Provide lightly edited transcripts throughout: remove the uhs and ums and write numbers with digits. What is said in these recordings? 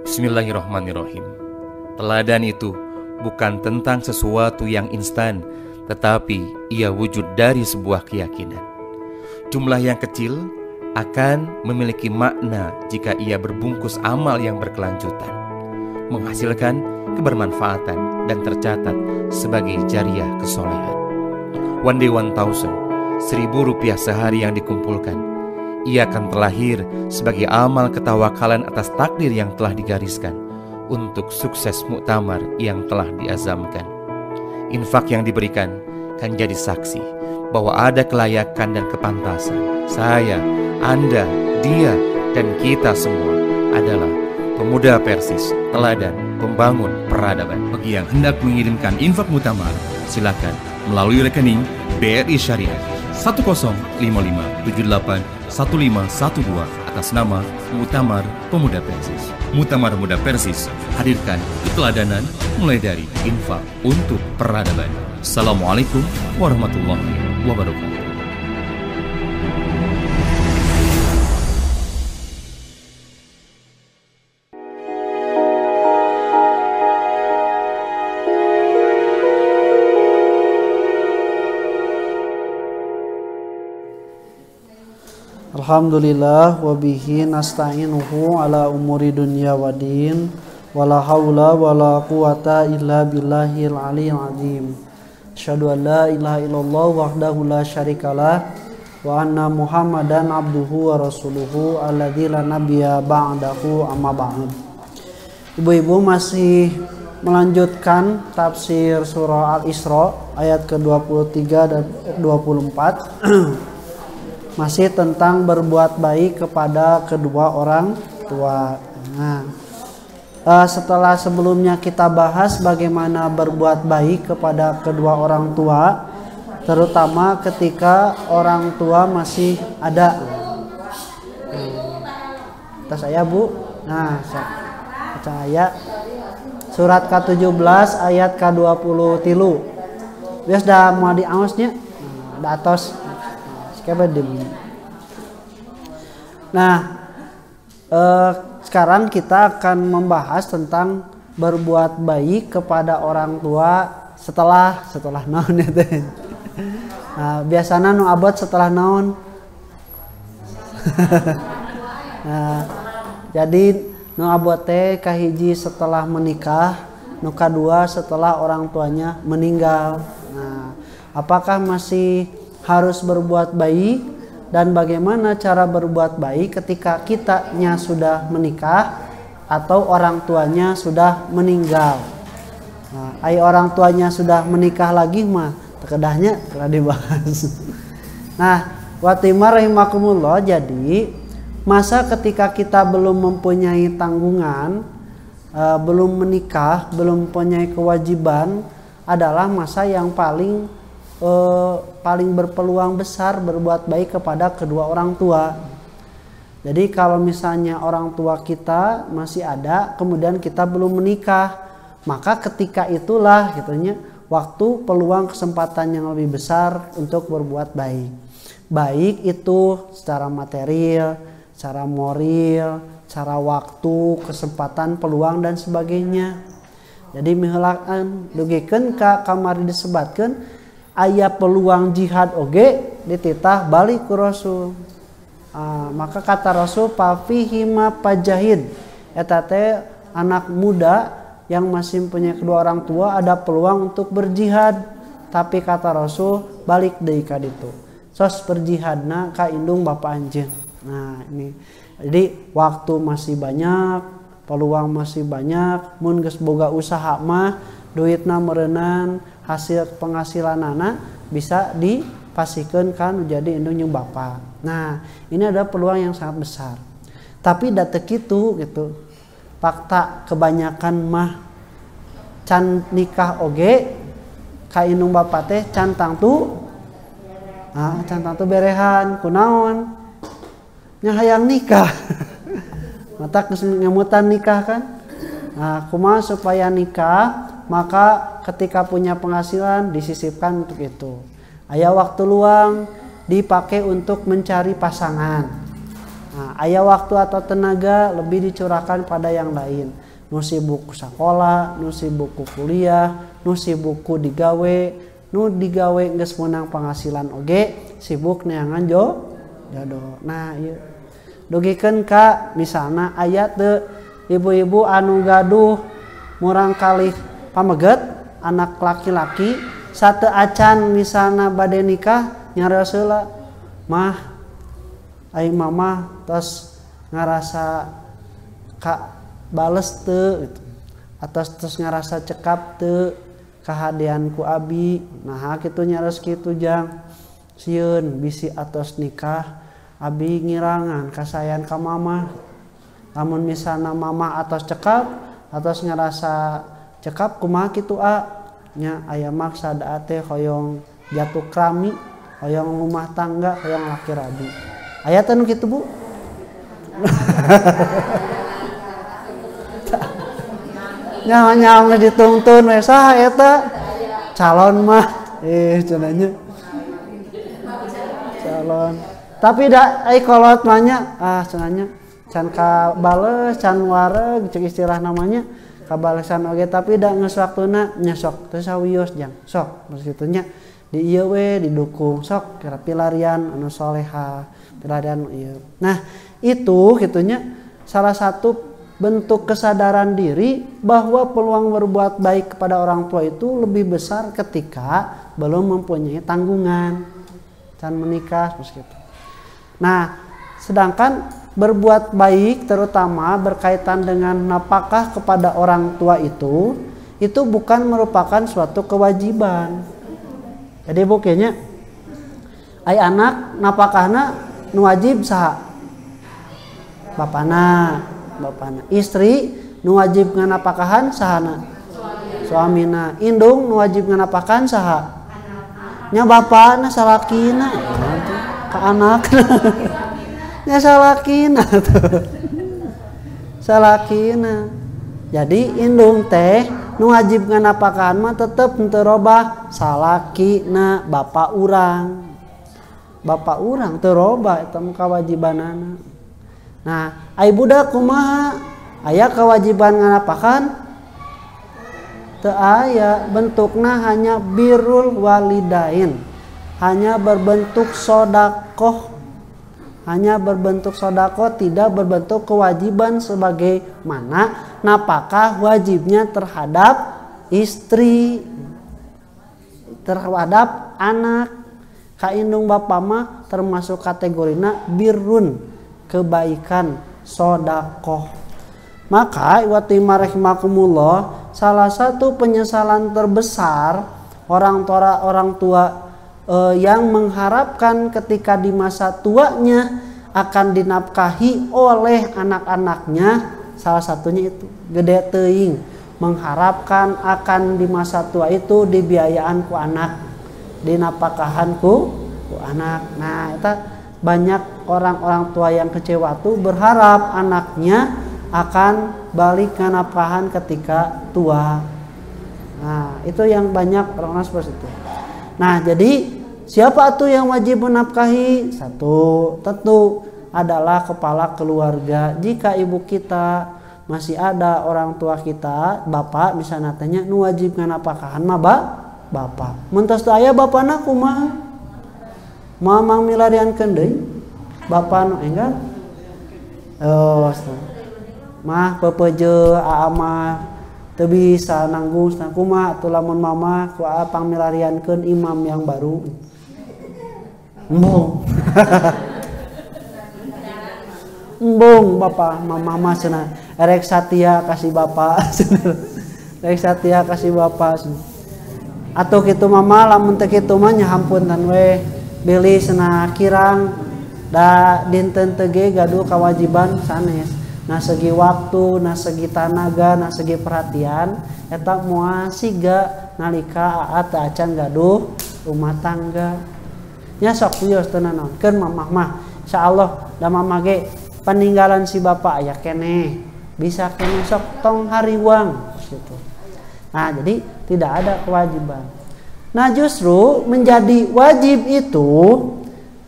Bismillahirrahmanirrahim. Teladan itu bukan tentang sesuatu yang instan, tetapi ia wujud dari sebuah keyakinan. Jumlah yang kecil akan memiliki makna jika ia berbungkus amal yang berkelanjutan, menghasilkan kebermanfaatan dan tercatat sebagai jariah kesolehan. One day 1000, Rp1.000 sehari yang dikumpulkan, ia akan terlahir sebagai amal ketawakalan atas takdir yang telah digariskan untuk sukses muktamar yang telah diazamkan. Infak yang diberikan kan jadi saksi bahwa ada kelayakan dan kepantasan. Saya, Anda, dia, dan kita semua adalah pemuda Persis, teladan pembangun peradaban. Bagi yang hendak mengirimkan infak muktamar, silakan melalui rekening BRI Syariah 1055781512 atas nama Muktamar Pemuda Persis. Muktamar Pemuda Persis hadirkan keteladanan mulai dari infak untuk peradaban. Assalamualaikum warahmatullahi wabarakatuh. Alhamdulillah wabihi nasta'inuhu ala umuri dunya waddin, wala hawla wala quwata illa billahil aliyyil azim. Asyhadu an la ilaha illallah wahdahu la syarikalah wa anna Muhammadan abduhu wa rasuluhu alladzi la nabiyya ba'dahu amma ba'd. Ibu-ibu masih melanjutkan tafsir surah Al-Isra ayat ke-23 dan 24. Masih tentang berbuat baik kepada kedua orang tua. Nah, setelah sebelumnya kita bahas bagaimana berbuat baik kepada kedua orang tua, terutama ketika orang tua masih ada. Tas saya Bu. Nah, saya surat ke-17 ayat ke-20 tilu. Bias dah mau diaosnya. Da atos. Nah, sekarang kita akan membahas tentang berbuat baik kepada orang tua setelah naon ya teh. Nah, biasanya nu abot setelah naon. Nah, jadi nu abot teh kahiji setelah menikah, nu kadua setelah orang tuanya meninggal. Nah, apakah masih harus berbuat baik dan bagaimana cara berbuat baik ketika kitanya sudah menikah atau orang tuanya sudah meninggal. Nah, orang tuanya sudah menikah lagi mah terkedahnya telah dibahas. Nah, watimar rahimakumullah, jadi masa ketika kita belum mempunyai tanggungan, belum menikah, belum mempunyai kewajiban adalah masa yang paling berpeluang besar berbuat baik kepada kedua orang tua. Jadi kalau misalnya orang tua kita masih ada, kemudian kita belum menikah, maka ketika itulah gitunya waktu, peluang, kesempatan yang lebih besar untuk berbuat baik. Baik itu secara material, secara moral, secara waktu, kesempatan, peluang dan sebagainya. Jadi mihelakan dugikeun ka kamari disebatkeun aya peluang jihad oge dititah balik ku Rasul. Maka kata Rasul pafihima pajahid, eta teh anak muda yang masih punya kedua orang tua ada peluang untuk berjihad, tapi kata Rasul balik deui ka ditu sos berjihadna ka indung bapa anjeun. Nah, ini jadi waktu masih banyak, peluang masih banyak, mun geus boga usaha mah duitna meureunnan, hasil penghasilan anak bisa dipasikeun kan jadi indung jeung bapa. Nah, ini ada peluang yang sangat besar. Tapi da teu kitu gitu. Fakta kebanyakan mah can nikah oge ka indung bapa teh can tangtu. Can tangtu berehan kunaon? Nya hayang nikah. Mata geus ngemutan nikah kan. Nah, kumaha supaya nikah? Maka ketika punya penghasilan disisipkan untuk itu. Aya waktu luang dipakai untuk mencari pasangan. Nah, aya waktu atau tenaga lebih dicurahkan pada yang lain. Nu sibuk sekolah, nu sibuk kuliah, nu sibuk digawe, nu digawe geus meunang penghasilan oge, sibuk neangan jodoh. Nah, ieu dugikeun ka misalna aya teu ibu-ibu anu gaduh murang kalih pameget anak laki-laki sateu acan misalna bade nikah nyareos heula, mah aing mama tos ngarasa ka bales teu gitu. Atos tos ngarasa cekap teu kahadian ku abi. Nah kitu nyareos kitu jang sieun bisi atos nikah abi ngirangan kasayan ka mama. Lamun misalna mama atos cekap atos ngarasa cekap kumaha kitu nya aya maksa da teh hoyong jatuh krami, hoyong rumah tangga, hoyong laki rabi. Aya teh nu kitu Bu? Nyawa-nyawa ditungtun we saha eta? Calon mah cenanya. Calon. Tapi da ai kolot mah nya cenanya can ka bales can wareg cek istilah namanya kabalesan oge tapi da geus waktuna nya sok teu sawios jang. Sok maksudnya di ieu we didukung sok kira pilarian anu soleha, pilarian ieu. Nah, itu gitunya salah satu bentuk kesadaran diri bahwa peluang berbuat baik kepada orang tua itu lebih besar ketika belum mempunyai tanggungan can menikah begitu. Nah, sedangkan berbuat baik terutama berkaitan dengan nafkah kepada orang tua itu bukan merupakan suatu kewajiban. Jadi buktinya ai anak nafkahna nu wajib saha? Bapana. Istri nu wajib nganapakahan sahana? Suamina. Indung nu wajib nganapakahan saha? Nya bapana salakina ka anak. Nya salakina tuh. Salakina. Jadi indung teh nu wajib nganapakahan mah tetep henteu robah salakina bapa urang. Bapa urang teu robah eta mah kawajibanana. Nah, ai budak kumaha? Aya kewajiban nganapakan? Teu aya, bentukna hanya birrul walidain. Hanya berbentuk sedekah. Hanya berbentuk sedekah, tidak berbentuk kewajiban sebagaimana nafkah wajibnya terhadap istri, terhadap anak. Ka indung bapa mah termasuk kategorina birrun, kebaikan, sedekah. Maka iwati rahimakumullah, salah satu penyesalan terbesar orang tua yang mengharapkan ketika di masa tuanya akan dinafkahi oleh anak-anaknya, salah satunya itu gede teuing mengharapkan akan di masa tua itu dibiayaan ku anak, dinafkahan ku anak. Nah, itu banyak orang-orang tua yang kecewa tuh berharap anaknya akan balik ke nafkahan ketika tua. Nah, itu yang banyak orang-orang seperti itu. Nah, jadi siapa tuh yang wajib menafkahi? Satu, tentu adalah kepala keluarga. Jika ibu kita masih ada orang tua kita, bapak misalnya tanya nu wajib nganapakahan mah bapak. Mun tos teu aya bapana kumaha? Mamang milariankeun deui bapa nu enggal. Oh, mah pepeje aa mah teu bisa nanggung kumaha atuh lamun mama ku aa pangmilariankeun imam yang baru. Embung. Embung bapa mama cenah erek satia kasih bapa. Erek satia kasih bapa. Atuh kitu mama lamun teu kitu mah nya hampunten we. Beli cenah kirang da dinten teu ge gaduh kewajiban sanes. Nah segi waktu, nah segi tenaga, nah segi perhatian eta moal siga nalika aa teu acan gaduh rumah tangga. Nya sok wios teu nanaonkeun mamah mah insyaallah da mamah ge peninggalan si bapak aya keneh. Bisa keneh sok tong hariwang gitu. Nah, jadi tidak ada kewajiban. Nah, justru menjadi wajib itu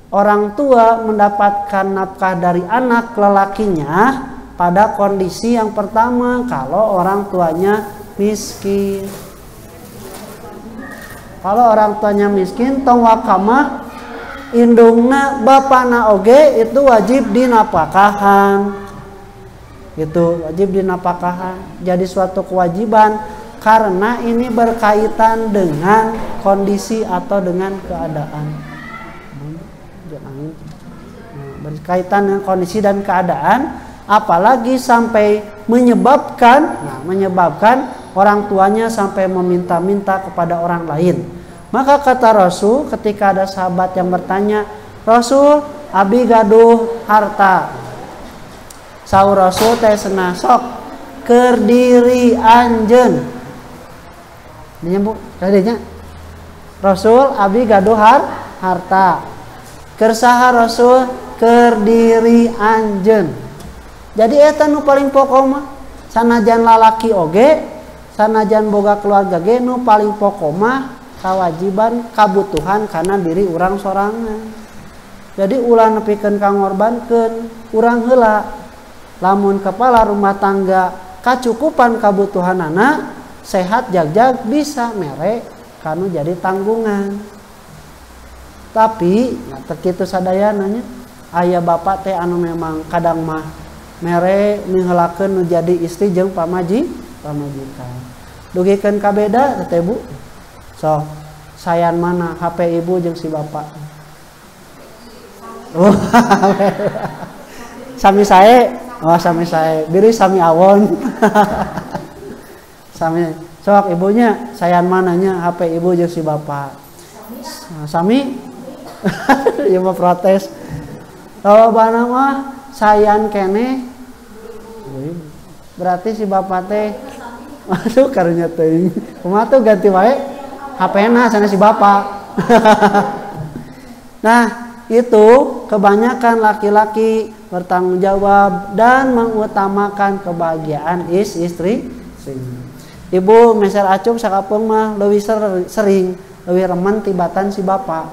orang tua mendapatkan nafkah dari anak lelakinya pada kondisi yang pertama kalau orang tuanya miskin. Kalau orang tuanya miskin tong wakamah indungna bapana oge itu wajib dinapakahan. Itu wajib dinapakahan. Jadi suatu kewajiban karena ini berkaitan dengan kondisi atau dengan keadaan. Berkaitan dengan kondisi dan keadaan, apalagi sampai menyebabkan orang tuanya sampai meminta-minta kepada orang lain. Maka kata Rasul ketika ada sahabat yang bertanya, Rasul, abi gaduh harta. Saur Rasul teh cenah sok keur diri anjeun. Dinyebut tadinya Rasul abi gaduh harta. Keur saha Rasul keur diri anjeun. Jadi eta nu paling pokok mah sanajan lalaki oge, sanajan boga keluarga ge nu paling pokok mah kawajiban kabutuhan karena diri urang sorangan. Jadi ulah nepikeun kangorbankeun urang heula. Lamun kepala rumah tangga kacukupan kabutuhan anak sehat jag-jag bisa mere kanu jadi tanggungan. Tapi terkitu sadayananya aya bapak teh anu memang kadang mah mere ningalakeun nu jadi istri jeung pamajikan. Dugikeun ka beda teh Bu. So, sayan mana HP ibu jeung si bapak? Oh, sami sae. Oh, sami sae. Biri sami awon. Sami. Sok ibunya sayan mananya HP ibu jeung si bapak? Sami. Ya mau protes. Lobana mah sayan keneh. Berarti si bapak teh aduh karunya teuing. Kumaha tuh ganti wae HP-na sana si bapak. Nah, itu kebanyakan laki-laki bertanggung jawab dan mengutamakan kebahagiaan istri. Ibu meser acup sakapeung mah leuwih sering leuwih remen tibatan si bapak.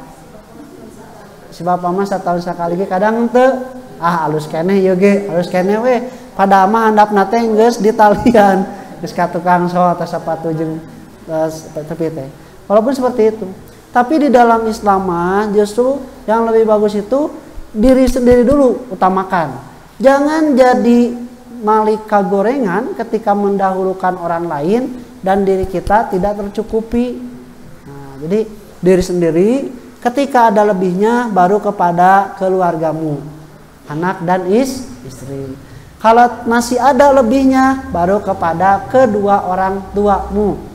Si bapak mah satahun sakali ge kadang teu alus keneh ieu ge, alus keneh we. Padahal mah handapna teh geus ditalian, geus ka tukang sol atau sepatu jeung tepi teh. Walaupun seperti itu, tapi di dalam Islam justru yang lebih bagus itu diri sendiri dulu utamakan. Jangan jadi malika gorengan ketika mendahulukan orang lain dan diri kita tidak tercukupi. Nah, jadi diri sendiri, ketika ada lebihnya baru kepada keluargamu, anak dan istri. Kalau masih ada lebihnya baru kepada kedua orang tuamu.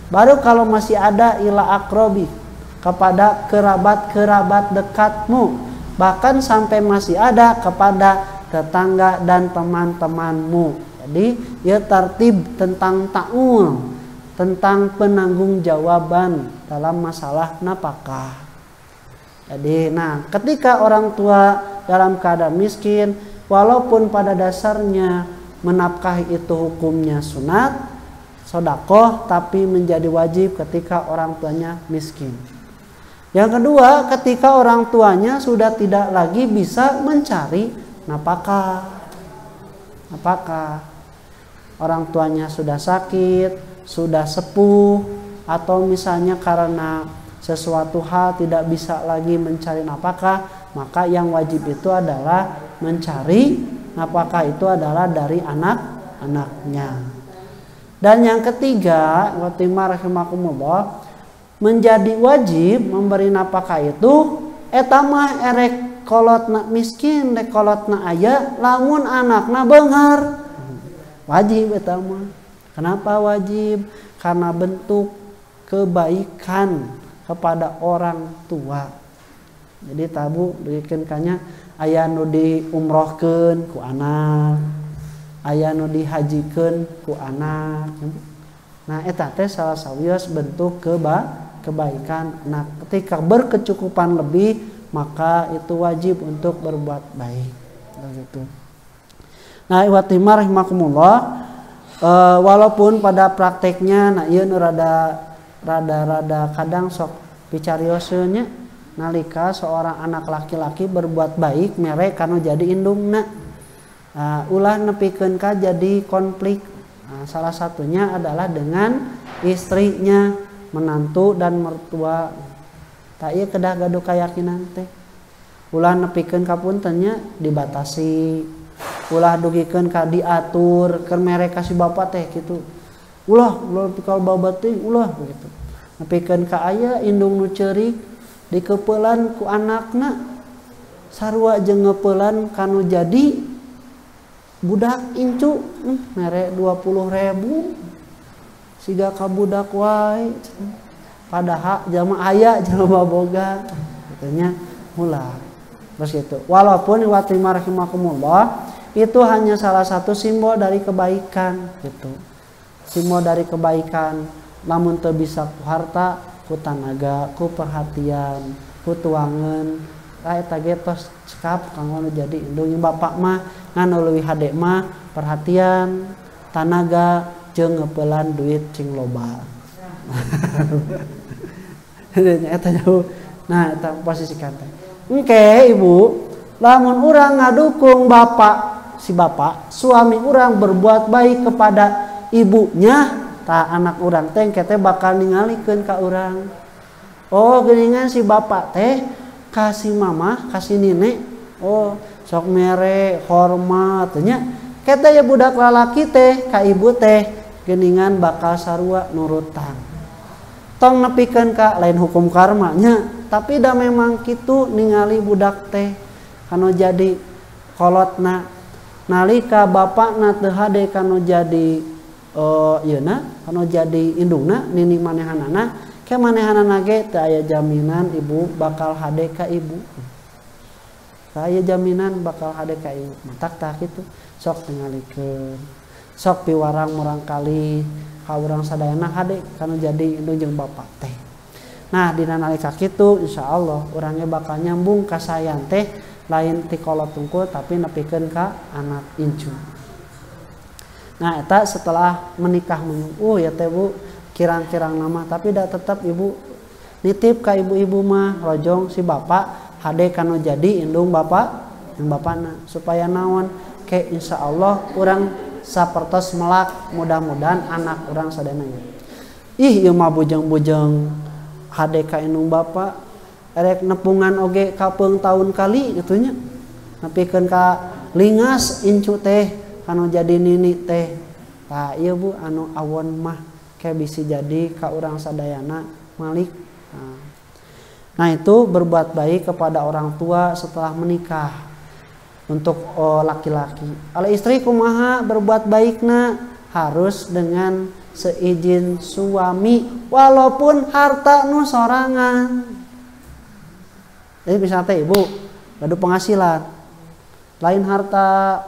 Baru kalau masih ada ila akrobi, kepada kerabat-kerabat dekatmu. Bahkan sampai masih ada kepada tetangga dan teman-temanmu. Jadi ya tertib tentang ta'ul, tentang penanggung jawaban dalam masalah nafkah. Jadi ketika orang tua dalam keadaan miskin, walaupun pada dasarnya menafkahi itu hukumnya sunat, sodakoh, tapi menjadi wajib ketika orang tuanya miskin. Yang kedua, ketika orang tuanya sudah tidak lagi bisa mencari nafkah. Orang tuanya sudah sakit, sudah sepuh, atau misalnya karena sesuatu hal tidak bisa lagi mencari nafkah, maka yang wajib itu adalah mencari nafkah itu adalah dari anak-anaknya. Dan yang ketiga, rahimakumullah, menjadi wajib memberi nafkah itu eta mah erek kolotna miskin, rek kolotna aya, lamun anakna beunghar. Wajib eta mah. Kenapa wajib? Karena bentuk kebaikan kepada orang tua. Jadi tabu dikeun kanya aya nu diumrohkeun ku anak, aya nu dihajikeun ku anak. Nah eta teh salah sawios bentuk kebaikan anak. Ketika berkecukupan lebih, maka itu wajib untuk berbuat baik. Begitu. Nah iwatimah rahimakumullah, walaupun pada prakteknya ieu nu rada kadang sok picarioseun nya. nalika seorang anak laki-laki berbuat baik mere kanu jadi indungna. Ulah nepikeun ka jadi konflik. Salah satunya adalah dengan istrinya, menantu dan mertua. Tak ieu kedah gaduh keyakinan teh. Ulah nepikeun ka puntennya dibatasi. Ulah dugikeun ka diatur keur mere ka si bapa teh kitu. Ulah pikal babat teh ulah begitu. Nepikeun ka aya indung nu ceurik dikeupelan ku anakna sarua jeung ngeupelan kanu jadi budak incu mere 20.000 siga ka budak wae padahal jalma aya jalma boga katanya ulah terus gitu. Walaupun wa rahimakumullah itu hanya salah satu simbol dari kebaikan gitu. Simbol dari kebaikan lamun teu bisa ku harta, ku tanaga, ku perhatian, ku tuangan. Eta ge tos cekap kanggo jadi indung bapak mah ngan leuwih hade mah perhatian, tanaga jeung ngeupelan duit cing loba. Eta jauh. Nah, eta posisi kata. Engke ibu, lamun urang ngadukung si bapak, suami urang berbuat baik kepada ibunya, tak anak urang teh engke teh bakal ningalikeun ka urang. Oh, geuningan si bapak teh kasih mama, kasih nenek. Oh, sok mere hormat nya. Kete ya budak lalaki teh ka ibu teh geuningan bakal sarua nurutan. Tong nepikeun ka lain hukum karma nya, tapi da memang kitu ningali budak teh kanu jadi kolotna nalika bapakna teu hade kanu jadi ieuna kanu jadi indungna nini manehanana ke manehanana ge teu aya jaminan ibu bakal hade ka ibu. Teu aya jaminan bakal hade ka ibu. Matak tah kitu sok tingalikeun. Sok piwarang murang kali ka urang sadayana hade kanu jadi indung jeung bapak teh. Nah dina nalika kitu insyaallah urangnya bakal nyambung kasayan teh lain ti kolot tungkul tapi nepikeun ka anak incu. Nah eta setelah menikah ya teh Bu kirang-kirang nama tapi da tetap ibu nitip ka ibu-ibu mah rojong si bapak hade kanu jadi indung bapak yang bapana supaya naon ke insyaallah urang sapertos melak mudah-mudahan anak urang sadana ih ieu mah bujang-bujang hade ka indung bapak erek nepungan oge kapeung tahun kali gitunya nepikeun ka lingas incu teh kanu jadi nini teh tah ieu Bu anu awon mah ke bisi jadi ka urang sadayana malik. Nah itu berbuat baik kepada orang tua setelah menikah untuk laki-laki. Kalau istri kumaha berbuat baikna harus dengan seizin suami walaupun harta nu sorangan. Jadi bisa teh ibu gaduh penghasilan lain harta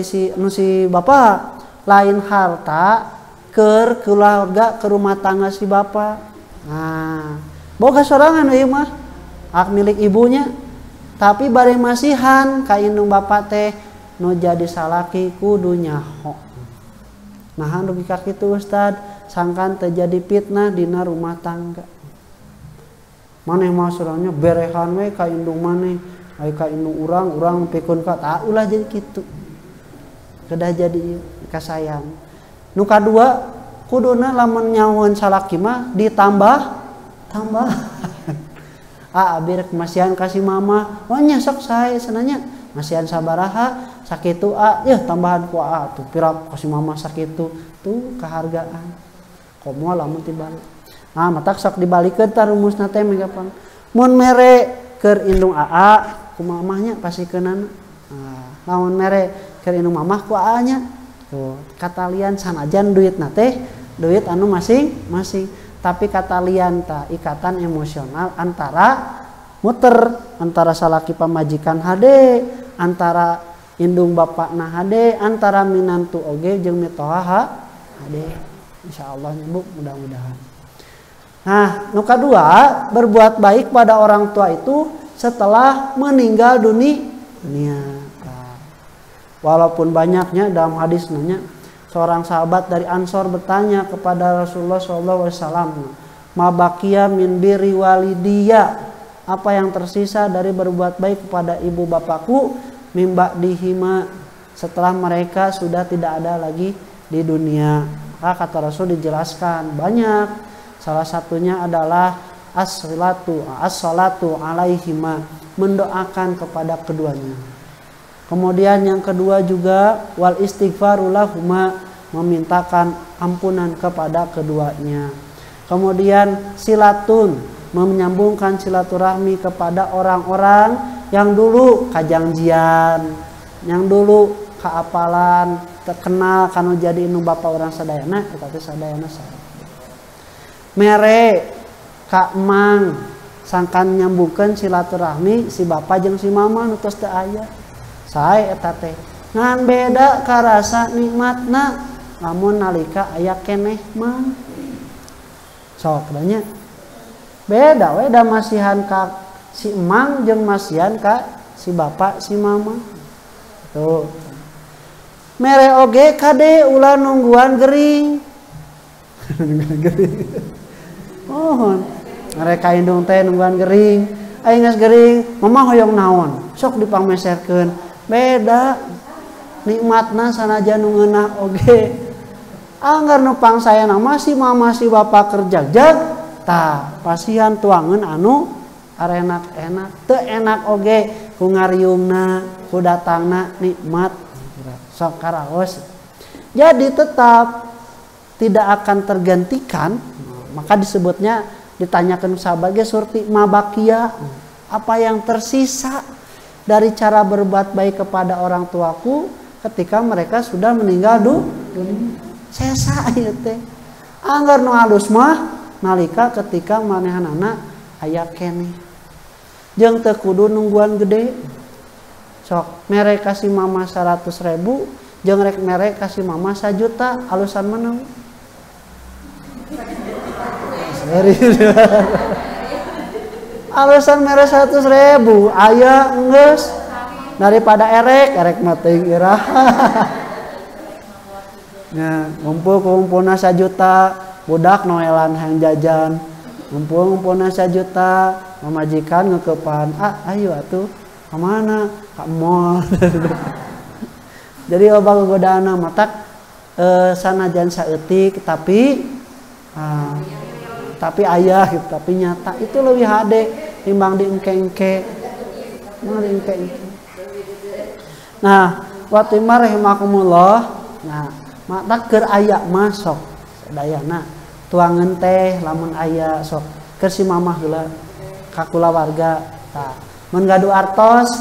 si bapak lain harta keur keluarga ke rumah tangga si bapak. Nah boga sorangan ieu mah hak milik ibunya tapi bari masihan ka indung bapak teh nu jadi salaki kudu nyaho. Nah dugi ka kitu Ustad sangkan terjadi fitnah dina rumah tangga. Maneh mah sorannya berehan we ka indung maneh ai ka indung urang pikeun ka tah ulah jadi kitu. Kedah jadi kasayang. Nu kadua kuduna lamun nyahoan salaki mah ditambah abi rek masihan kasih mama oh nya sok sae sananya masihan sabaraha sakitu tambahan ku tuh pirak kasih mama sakitu tuh kehargaan komo lamun tibalik. Nah matak sok dibalikeun tah rumusna teh megapang mun mere keur indung ku mamahnya pasikeunana. Lamun mere keur indung mamah ku nya tuh katalian sanajan duitna teh duit anu masing-masing tapi katalian ta ikatan emosional antara muter antara salaki pamajikan hade antara indung bapakna hade antara minantu oge jeung mitoha hade insyaallah Bu mudah-mudahan. Nah nu kadua berbuat baik pada orang tua itu setelah meninggal dunia. Walaupun banyaknya dalam hadis nanya seorang sahabat dari Ansor bertanya kepada Rasulullah SAW, ma baqiya min birri walidiyya, apa yang tersisa dari berbuat baik kepada ibu bapakku mimba dihima setelah mereka sudah tidak ada lagi di dunia. Maka kata Rasul dijelaskan banyak. Salah satunya adalah as-salatu alaihima, mendoakan kepada keduanya. Kemudian yang kedua juga wal istighfaru lahuma, memintakan ampunan kepada keduanya. Kemudian silatun, menyambungkan silaturahmi kepada orang-orang yang dulu kajangjian, yang dulu kaapalan, terkenal kanu jadi inu bapak orang sadayana, tetapi sadayana saya. Mere Kak Mang sangkan nyambungkan silaturahmi si bapak jeung si mama nu tos teu aya. Sae eta teh ngan beda karasa nikmatna lamun nalika aya keneh mah. Sok nya beda we da masihan ka si emang jeung masihan ka si bapak si mama. Tuh. Mere oge kade ulah nungguan gering. Mohon mereka indung teh nungguan gering, aing geus gering, mama hoyong naon, sok dipangmeserkeun. Beda nikmatna sanajan nu ngeunah oge. Anggar nu pangsayana masih mama si bapak kerja-jag, tah pasihan tuangeun anu arenak-enak, teu enak oge ku ngariungna, ku datangna nikmat sok karaos. Jadi tetap tidak akan tergantikan, maka disebutnya ditanyakan sahabat ge surti mabakia, apa yang tersisa dari cara berbuat baik kepada orang tuaku ketika mereka sudah meninggal dunia. Sesa ieu teh. Anggar nu halus mah nalika ketika manehanana aya keneh. Jeung teu kudu nungguan gede. Sok mere kasih mama 100.000 jeung rek mere kasih mama 1 juta, alusan mana? Alasan mere 100.000 aya enggeus daripada erek mah teuing iraha. Nah, ngumpul-ngumpulna 1 juta, budak noelan hayang jajan. Ngumpul-ngumpulna 1 juta, mamajikan ngeukepan, ayo atuh ka mana? Ka mall. Jadi loba godaana matak sanajan saeutik tapi ayah gitu, tapi nyata itu lebih hade timbang diengke-engke. Nah, wa timar rahimakumullah. Nah, matak keur aya masok sadayana tuangeun teh lamun aya sok keur si mamah heula ka kulawarga. Tah, mun gaduh artos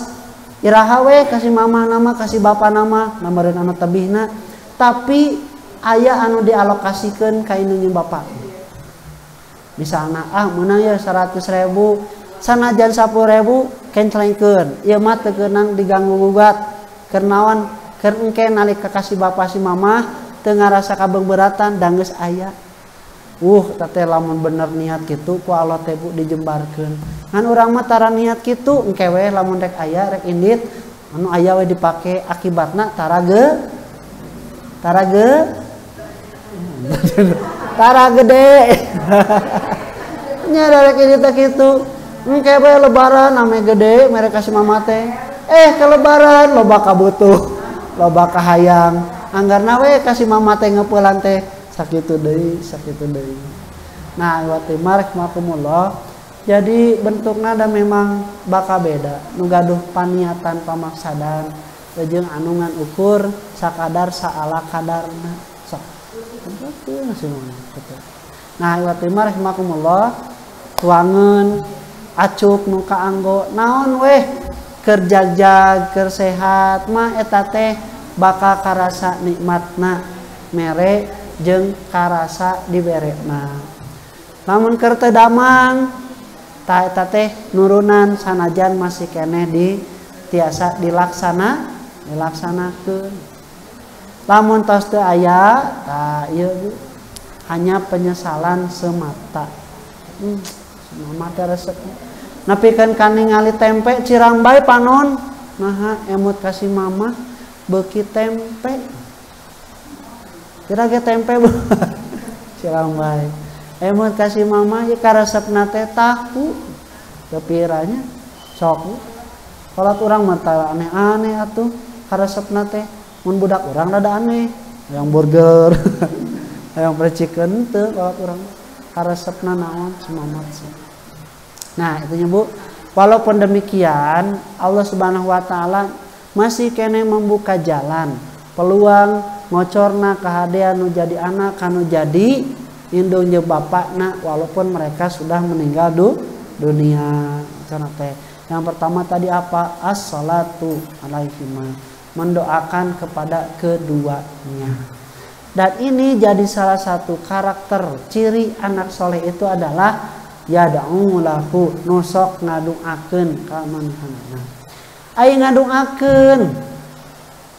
iraha we kasih mamah nama kasih bapak nama nameureun anu tebihna, tapi aya anu dialokasikeun ka inunya bapak. Misalna meunang ya 100.000 sanajan 10.000 kencelengkeun ieu mah teu keunang diganggu gugat keur naon keur engke nalika kasih bapak si mamah teu ngarasa kabeungbeuratan da geus aya. Teh lamun bener niat kitu ku Allah teh Bu dijembarkeun. Ngan urang mah tara niat kitu engke we lamun rek aya rek indit anu aya we dipake akibatna tara gede. Nya rek indit teh kitu. Engke we lebaran ame gede mere kasih mama teh. Ke lebaran loba kabutuh, loba kahayang. Anggarna we kasih mama teh ngeupelan teh sakitu deui. Nah, wa timar rahimakumullah. Jadi bentukna da memang bakal beda. Nu gaduh paniatan pamaksadan jeung anu ngan ukur sakadar saala kadarna. Sok. Nah, wa timar rahimakumullah. Tuangeun acuk nu kaanggo naon weh keur jagjag keur sehat mah eta teh bakal karasa nikmatna mere jeung karasa diberekna. Lamun keur teu damang tah eta teh nurunan sanajan masih keneh tiasa dilaksanakeun. Lamun tos teu aya tah ieu hanya penyesalan semata. Mama teh resep napikeun ka ningali tempe cirambai panon. Nah, emut kasih mama beuki tempe. Kira ge tempe cirambai. Emut kasih mama ye karesepna teh tahu. kepiranya sok salat urang mata aneh-aneh atuh karesepna teh mun budak urang rada aneh yang burger yang fried chicken teu salat urang karesepna naon semangat sih. Nah itunya Bu, walaupun demikian Allah Subhanahu wa taala masih kene membuka jalan peluang ngocorna kahadean nu jadi anak kanu jadi indung jeung bapakna walaupun mereka sudah meninggal dunia. Cenah teh yang pertama tadi apa? As-salatu alaihima, mendoakan kepada keduanya. Dan ini jadi salah satu karakter ciri anak soleh itu adalah yad'u lahu, nusok ngaduakeun ka manehna. Ai ngaduakeun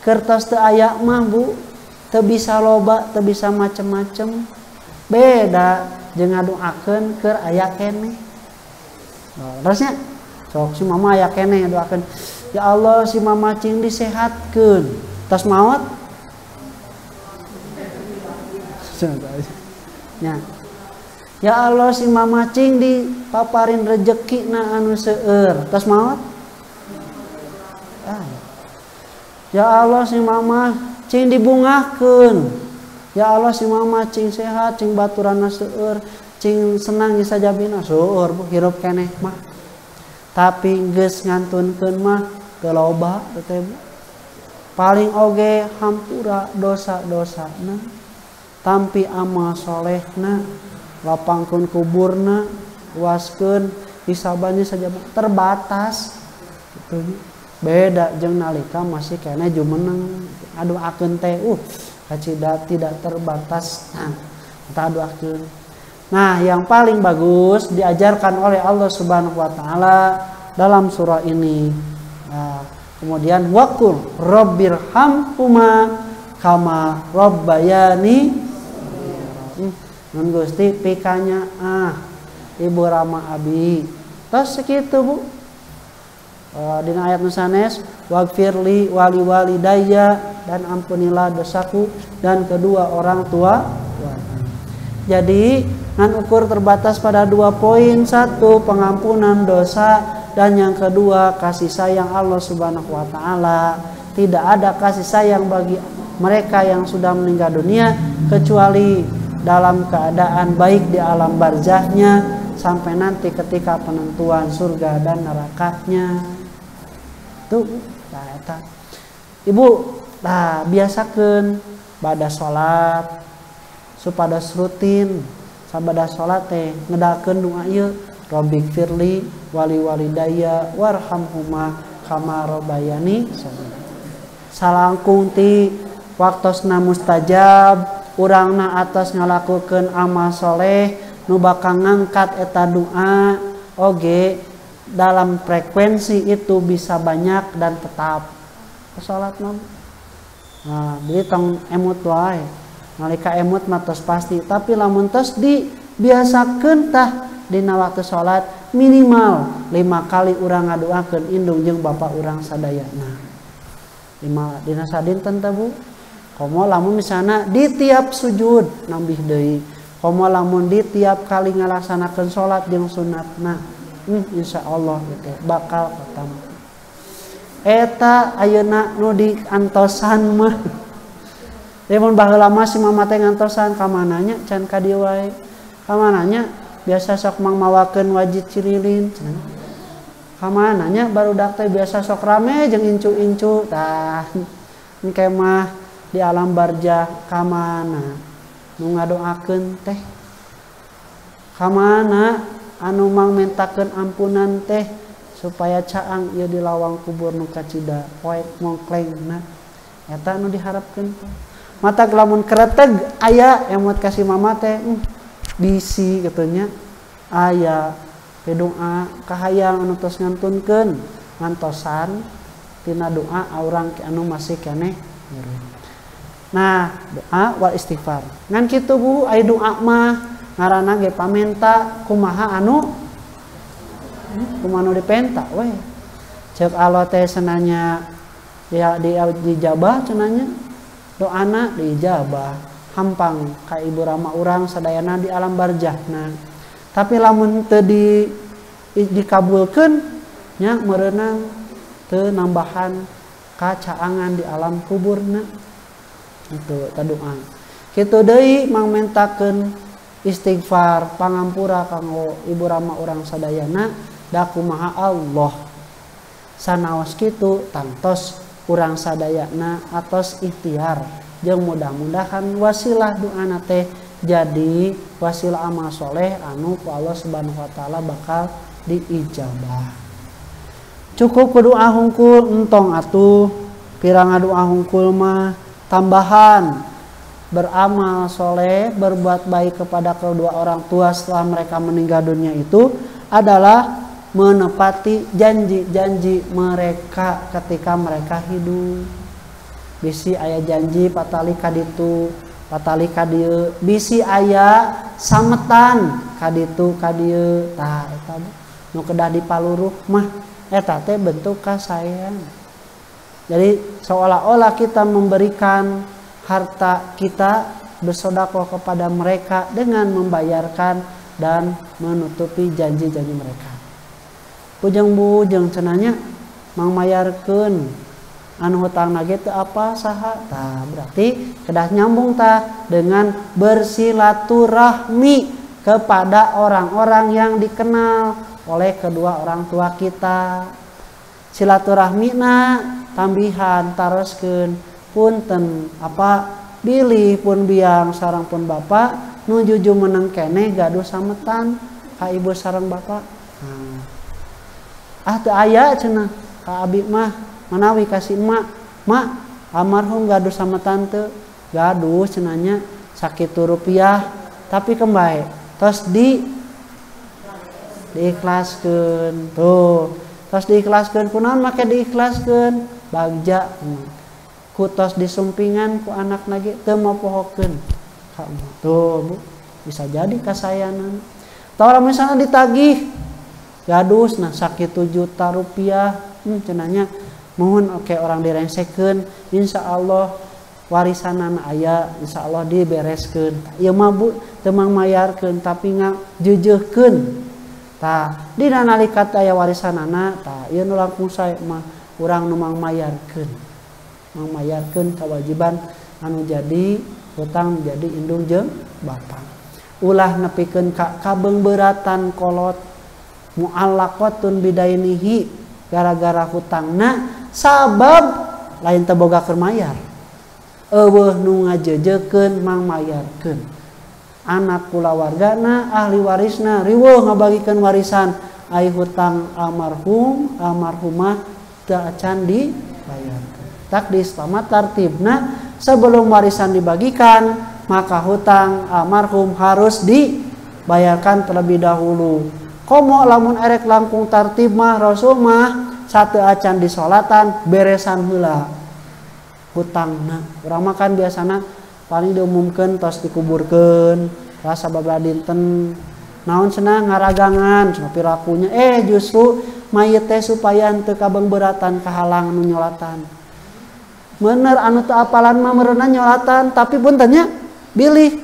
kertas teu aya mah Bu, teu bisa loba, teu bisa macem-macem. Beda jeung ngaduakeun keur aya keneh. Terusnya sok si mama aya keneh doakeun, ya Allah si mama cing disehatkeun. Tos maot. Ya Allah si mama cing dipaparin rezekina anu seueur. Tos maot. Ya Allah si mama cing dibungahkeun. Ya Allah si mama cing sehat, cing baturana seueur, cing senang isajabina seueur hirup keneh mah. Tapi geus ngantunkeun mah teu loba teh Bu. Paling oge hampura dosa-dosana. Tampi amal solehna, lapangkeun kuburna, luaskeun hisabana saja terbatas. Gitu. Beda jeung nalika masih keneh jumeneng aduakeun teh kacida tidak terbatas. Nah, kita aduakeun. Nah, yang paling bagus diajarkan oleh Allah Subhanahu wa taala dalam surah ini. Nah, kemudian waqul rabbirhamhuma kama rabbayani. Nun Gusti pikanya Ibu Rama Abi. Tos sekitu Bu. Dina ayat nusanes waghfirli wali walidayya, dan ampunilah dosaku dan kedua orang tua. Jadi ngan ukur terbatas pada 2 poin. 1 pengampunan dosa, dan yang kedua kasih sayang Allah Subhanahu wa taala. Tidak ada kasih sayang bagi mereka yang sudah meninggal dunia kecuali dalam keadaan baik di alam barzahnya sampai nanti ketika penentuan surga dan nerakanya. Tuh, nah, Ibu, biasakeun bada salat supados rutin sabada salat teh ngedakeun doa ieu, Rabbighfirli wali walidayya warhamhuma kama rabbayani shaghira. Salangkung ti waktosna mustajab, urangna atas ngalakukeun amal soleh nu bakal ngangkat eta doa oge dalam frekuensi itu bisa banyak dan tetap. Salat mah. Nah, jadi tong emut wae. Nalika emut mah tos pasti, tapi lamun tos dibiasakeun tah dina waktu salat minimal 5 kali urang ngadoakeun indung jeung bapa urang sadayana. 5 dina sadinten teh Bu. Komo lamun misalna di tiap sujud nambih deui. Komo lamun di tiap kali ngalaksanakeun salat jeung sunatna. Insyaallah gitu bakal ketemu. Eta ayeuna nu diantosan mah. Mun baheula mah si mama teh ngantosan ka mananya can ka dieu wae. Ka mananya biasa sok mangmawakeun wajib cililin cenah. Ka mananya barudak teh biasa sok rame jeung incu-incu tah. Engke mah di alam barzah ka mana nu ngadoakeun teh? Ka mana anu mang mentakeun ampunan teh supaya caang ieu di lawang kubur nu kacida poek mongklengna eta anu diharapkeun. Mata lamun kereteg aya emot kasih mama teh bisi gitunya aya doa kahayang anu tos ngantunkeun ngantosan tina doa urang anu masih keneh. Nah, doa wal istighfar. Ngan kitu Bu, aya doa mah ngaranna ge pamenta kumaha anu dipenta we. Ceuk Allah teh senanya ya dijabah cenanya doana dijabah hampang ka Ibu Rama urang sadayana di alam barzahna. Tapi lamun teu dikabulkeun nya meureunang teu nambahan kacaangan di alam kuburna. Itu doa. Kitu deui mangmentakeun istighfar pangampura kanggo ibu rama urang sadayana da kumaha Allah. Sanaos kitu tantos urang sadayana atos ikhtiar jeung mudah-mudahan wasilah doana teh jadi wasilah amal soleh anu ku Allah Subhanahu wa taala bakal diijabah. Cukup ku doa hungkul entong atuh pirang doa hungkul mah tambahan beramal soleh, berbuat baik kepada kedua orang tua setelah mereka meninggal dunia itu adalah menepati janji-janji mereka ketika mereka hidup. Bisi aya janji patali kaditu, patali kadieu, bisi aya sametan kaditu kadieu. Tah eta nu kedah dipaluruh mah eta teh bentuk kasayang. Jadi seolah-olah kita memberikan harta kita bersedekah kepada mereka dengan membayarkan dan menutupi janji-janji mereka. Bujang-bujang cenanya mangmayarkeun anu hutang nage teu apa saha. Tah berarti kedah nyambung tah dengan bersilaturahmi kepada orang-orang yang dikenal oleh kedua orang tua kita. Silaturahmina tambihan taroskeun punten apa bilih pun biang sareng pun bapak nu juju meneng keneh gaduh sametan ka ibu sareng bapak. Teu aya cenah ka abi mah manawi kasih mak almarhum gaduh sametan teu gaduh cenanya sakitu rupiah tapi kembae tos diikhlaskeun tuh tos diikhlaskeun kunaon make diikhlaskeun bagja kutos disumpingan ku anak lagi teu mapohokeun tuh Bu bisa jadi kasayanan tah urang misalnya ditagih gaduh nah sakitu juta rupiah cenanya mohon oke orang direngsekeun insyaallah warisanan aya insyaallah dibereskeun ieu mah Bu teu mangmayarkeun tapi ngajeujeukkeun tah dina nalika aya warisanana tah ieu nu langkung sae mah urang nu mangmayarkeun kewajiban anu jadi hutang jadi indung jeung bapa ulah nepikeun ka kabeungbeuratan kolot muallaqatun bidainihi gara-gara hutangna sabab lain teu boga keur mayar eueuh nu ngajeujeukkeun mangmayarkeun anak kulawargana ahli warisna riweuh ngabagikeun warisan ai hutang almarhumah teu acan dibayarkeun tak di Islam tartibna sebelum warisan dibagikan maka hutang almarhum harus dibayarkan terlebih dahulu. Komo lamun erek langkung tartib mah Rasul mah satu acan disolatan beresan heula hutangna. Urang mah kan biasana paling diumumkeun tos dikuburkeun rasa bablah dinten naon cenah ngaragangan cenah pirakunya justru mayit teh supaya teu kabeungbeuratan kahalang nu nyolatan. Bener anu teu apalan mah meureunna nyolatan tapi puntennya bilih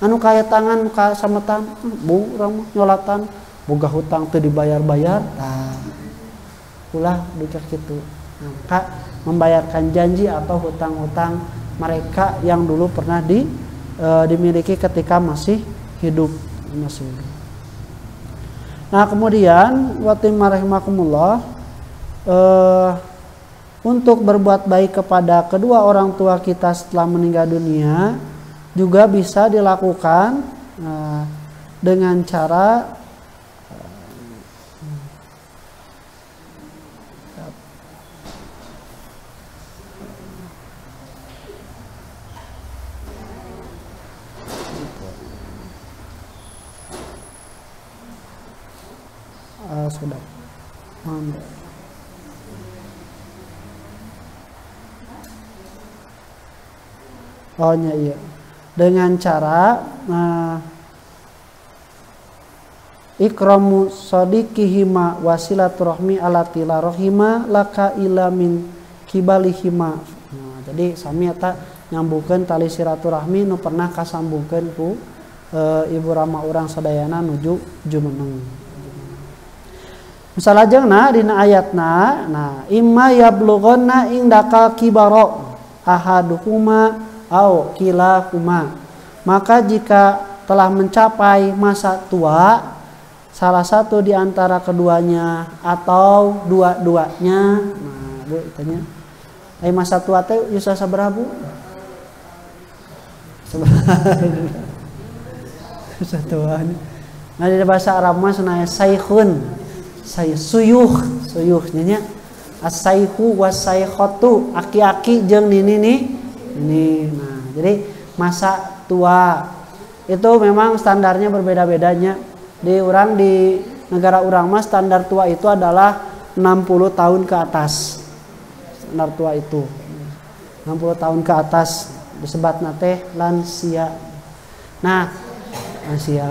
anu kaya tangan ka sametan Bu urang mah nyolatan boga hutang teu dibayar-bayar tah ulah duka kitu maka membayarkan janji atau hutang-hutang mereka yang dulu pernah dimiliki ketika masih hidup. Nah kemudian watim rahimakumullah untuk berbuat baik kepada kedua orang tua kita setelah meninggal dunia juga bisa dilakukan dengan cara sudah iya dengan cara ikramu sadiqihima wasilaturahmi alati la rahima laka ila min kibalihima. Jadi sami eta nyambungkeun tali silaturahmi nu pernah kasambungkeun ku ibu rama urang sadayana nuju jumeneng. Misal ajeungna dina ayatna, nah imma yablughonna indaka kibaro ahaduhuma au kilahuma. Maka jika telah mencapai masa tua salah satu di antara keduanya atau dua-duanya. Nah, Bu tanya. Masa tua teh usia sabaraha, Bu? Masa tua. Nah, di bahasa Arab mah cenah saikhun. Suyuh nya as-saihu was-saikhatu, aki-aki jeung ini. Nah, jadi masa tua itu memang standarnya berbeda-bedanya. Di negara urang mah standar tua itu adalah 60 tahun ke atas. Standar tua itu 60 tahun ke atas disebatna teh lansia. Nah, lansia.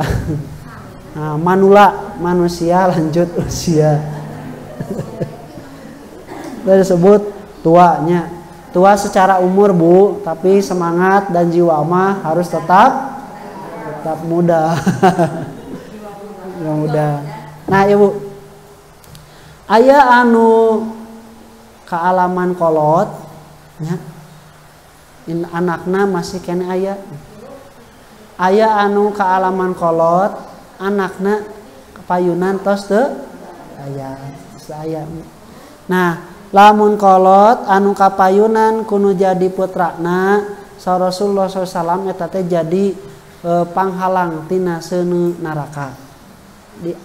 Nah, manula manusia lanjut usia. Dari disebut tuanya. Tua secara umur, Bu, tapi semangat dan jiwa mah harus tetap muda. Muda. Nah, Ibu. Aya anu kaalaman kolot nya. Anakna masih kene aya. Aya anu kaalaman kolot anakna kepayunan tos teu aya. Nah, lamun kolot anu kapayunan kudu jadi putrana sa Rasulullah SAW eta teh jadi panghalang tina seuneu neraka.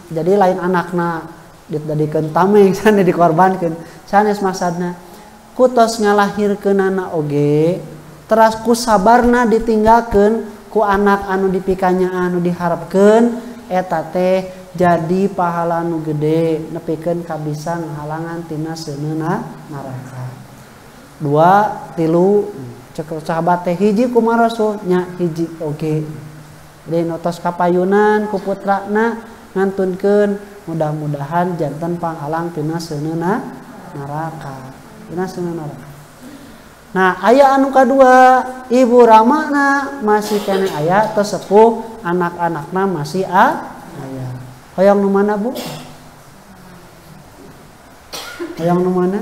Jadi lain anakna ditadikeun tameng sana dikorbankeun. Sanes maksudna kutos ngalahirkeunana oge teras ku sabarna ditinggalkeun ku anak anu dipikanya anu diharapkeun eta teh jadi pahala nu gede nepikeun ka bisa ngahalangan tina seuneu neraka. 2, 3 cek sahabat teh hiji kumaha Rasul nya hiji oge. Jadi notos kapayunan ku putrana ngantunkeun mudah-mudahan janten panghalang tina seuneu neraka. Tina seuneu neraka. Nah, aya anu kadua, ibu ramana masih kene aya tos sepuh, anak-anakna masih aya. Hoyong nu mana, Bu? Hoyong nu mana?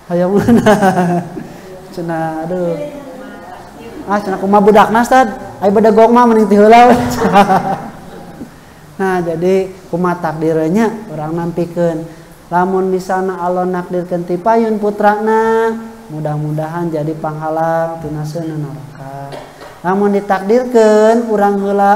Hoyong mana? Cenah aduh. Cenah kumaha budakna Ustad? Ai bade gong mah mending ti heula. Nah, jadi kumaha takdirnya urang nampikeun. Lamun misalna Allah nakdirkeun ti payun putrana, mudah-mudahan jadi panghalang tina seuneu neraka. Lamun ditakdirkeun urang heula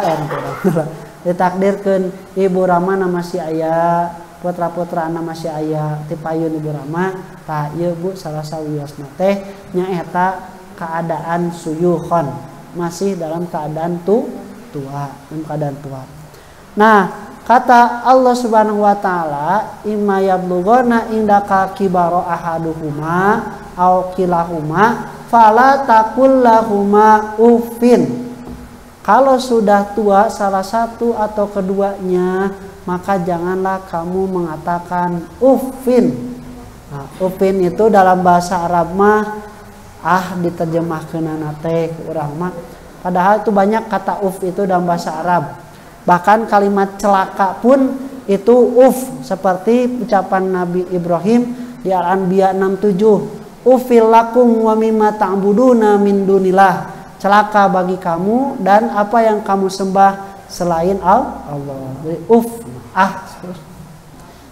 ditakdirkeun ibu ramana masih aya, putra-putrana masih aya ti payun ibu rama, tah ieu Bu salah sawiosna teh nyaeta keadaan suyukhon, masih dalam keadaan tua. Nah, kata Allah Subhanahu wa taala, imma yablughana indaka kibaro ahaduhuma au kilahuma fala taqul lahuma uffin. Kalau sudah tua salah satu atau keduanya, maka janganlah kamu mengatakan uffin. Nah, uffin itu dalam bahasa Arab mah diterjemahkeunana teh urang mah. Padahal itu banyak kata uff itu dalam bahasa Arab. Bahkan kalimat celaka pun itu seperti ucapan Nabi Ibrahim di Al-Anbiya 67. Ufil lakum wa mimma ta'buduna min dunillah. Celaka bagi kamu dan apa yang kamu sembah selain Allah. Jadi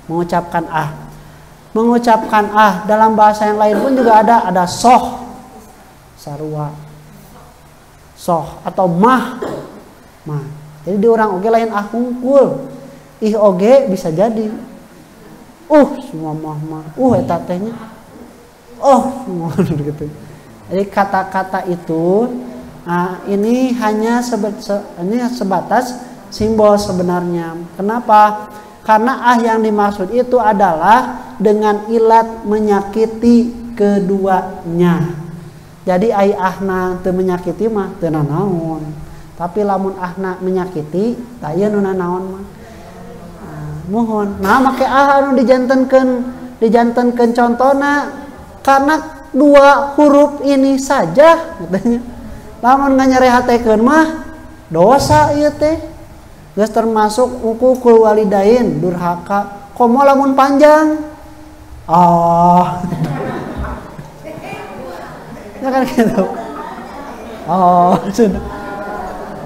mengucapkan Mengucapkan dalam bahasa yang lain pun juga ada soh, sarua, soh atau mah. Jadi di orang oge lain hungkul. Ih oge bisa jadi. Semua mah. Eta tehnya. Semua gitu. Jadi kata-kata itu ini hanya sebatas simbol sebenarnya. Kenapa? Karena yang dimaksud itu adalah dengan ilat menyakiti keduanya. Jadi ahna teu menyakiti mah teu nanaon. Tapi lamun ahna menyakiti, tak ieu nu nanaon mah. Mohon. Nah make anu dijantenkeun contona karena 2 huruf ini saja katanya. Lamun nganyarehatekeun mah dosa ieu teh. geus termasuk uququl walidain, durhaka. Komo lamun panjang. Oh. Ya kan gitu. Oh, sudah.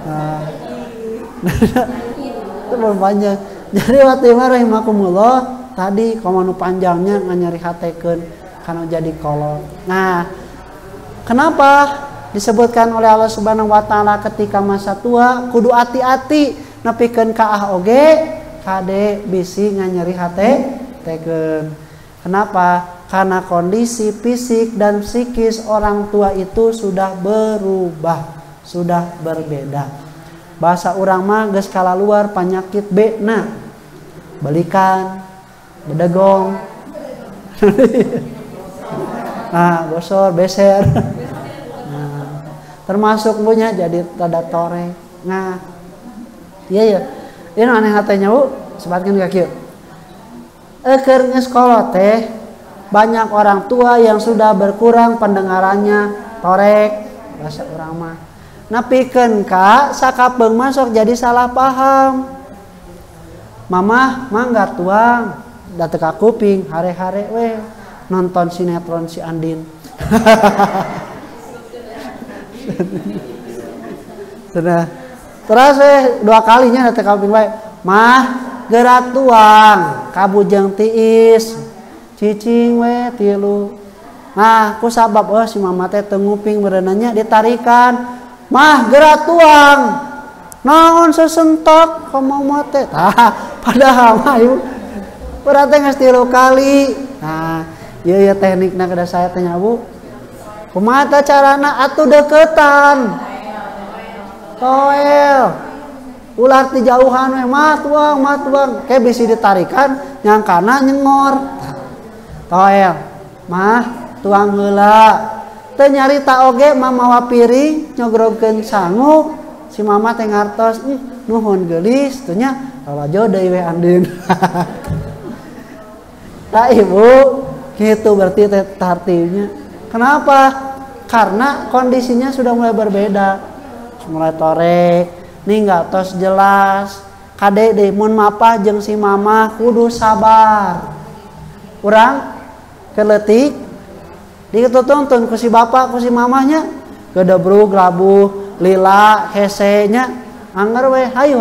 Nah. Itu belum panjang. Jadi waktu rahimakumullah tadi komo nu panjangnya nganyari hatekeun kana jadi kolot. Nah, kenapa disebutkan oleh Allah Subhanahu wa taala ketika masa tua kudu hati-hati nepikeun ka ah oge kade bisi nganyeri hate teken. Kenapa? Karena kondisi fisik dan psikis orang tua itu sudah berubah, sudah berbeda. Bahasa urang mah geus kalaluar penyakit B-na. Belikan, bedegong. Nah, gosor, beser. Nah, termasuk punya jadi rada torek. Nah, iya. Ini aneh hatenya Bu, sebatkeun ka kieu. Keur geus kolot teh banyak orang tua yang sudah berkurang pendengarannya, torek bahasa urang mah. Napikeun ka sakapeung masuk jadi salah paham. Mamah mangga tuang, da teu ka kuping, hare-hare we nonton sinetron si Andin. Sudah. Terus dua kalinya da teu ka kuping bae. Mah gerak tuang, kabujeng tiis. Cicing we tilu. Nah, ku sabab si mama teh teu nguping berenanya ditarikan. Mah gerak tuang. Naon sesentok ka mama teh. Tah, padahal mah ieu berarti geus 3 kali. Nah, ieu teknikna kada saya teh nya Bu. Kumaha tah carana atuh deukeutan. Toel. Ulah ti jauhan we mah tuang. Ke bisi ditarikan nyangkana nyengor. Toel. Mah tuang heula. Teu nyarita oge mah mawa piring nyogrogkeun sangu. Si mama teh ngartos, nuhun geulis teu nya rawajo deui we Andin. Tah Ibu, gitu berarti teh tartibnya. Kenapa? Karena kondisinya sudah mulai berbeda. Mulai torek, ninggal tos jelas. Kade deui mun mapah jeung si mama kudu sabar. Urang keleutik dituntun ku si bapak ku si mamahnya gedebrug labuh lila hesenya anggar we hayu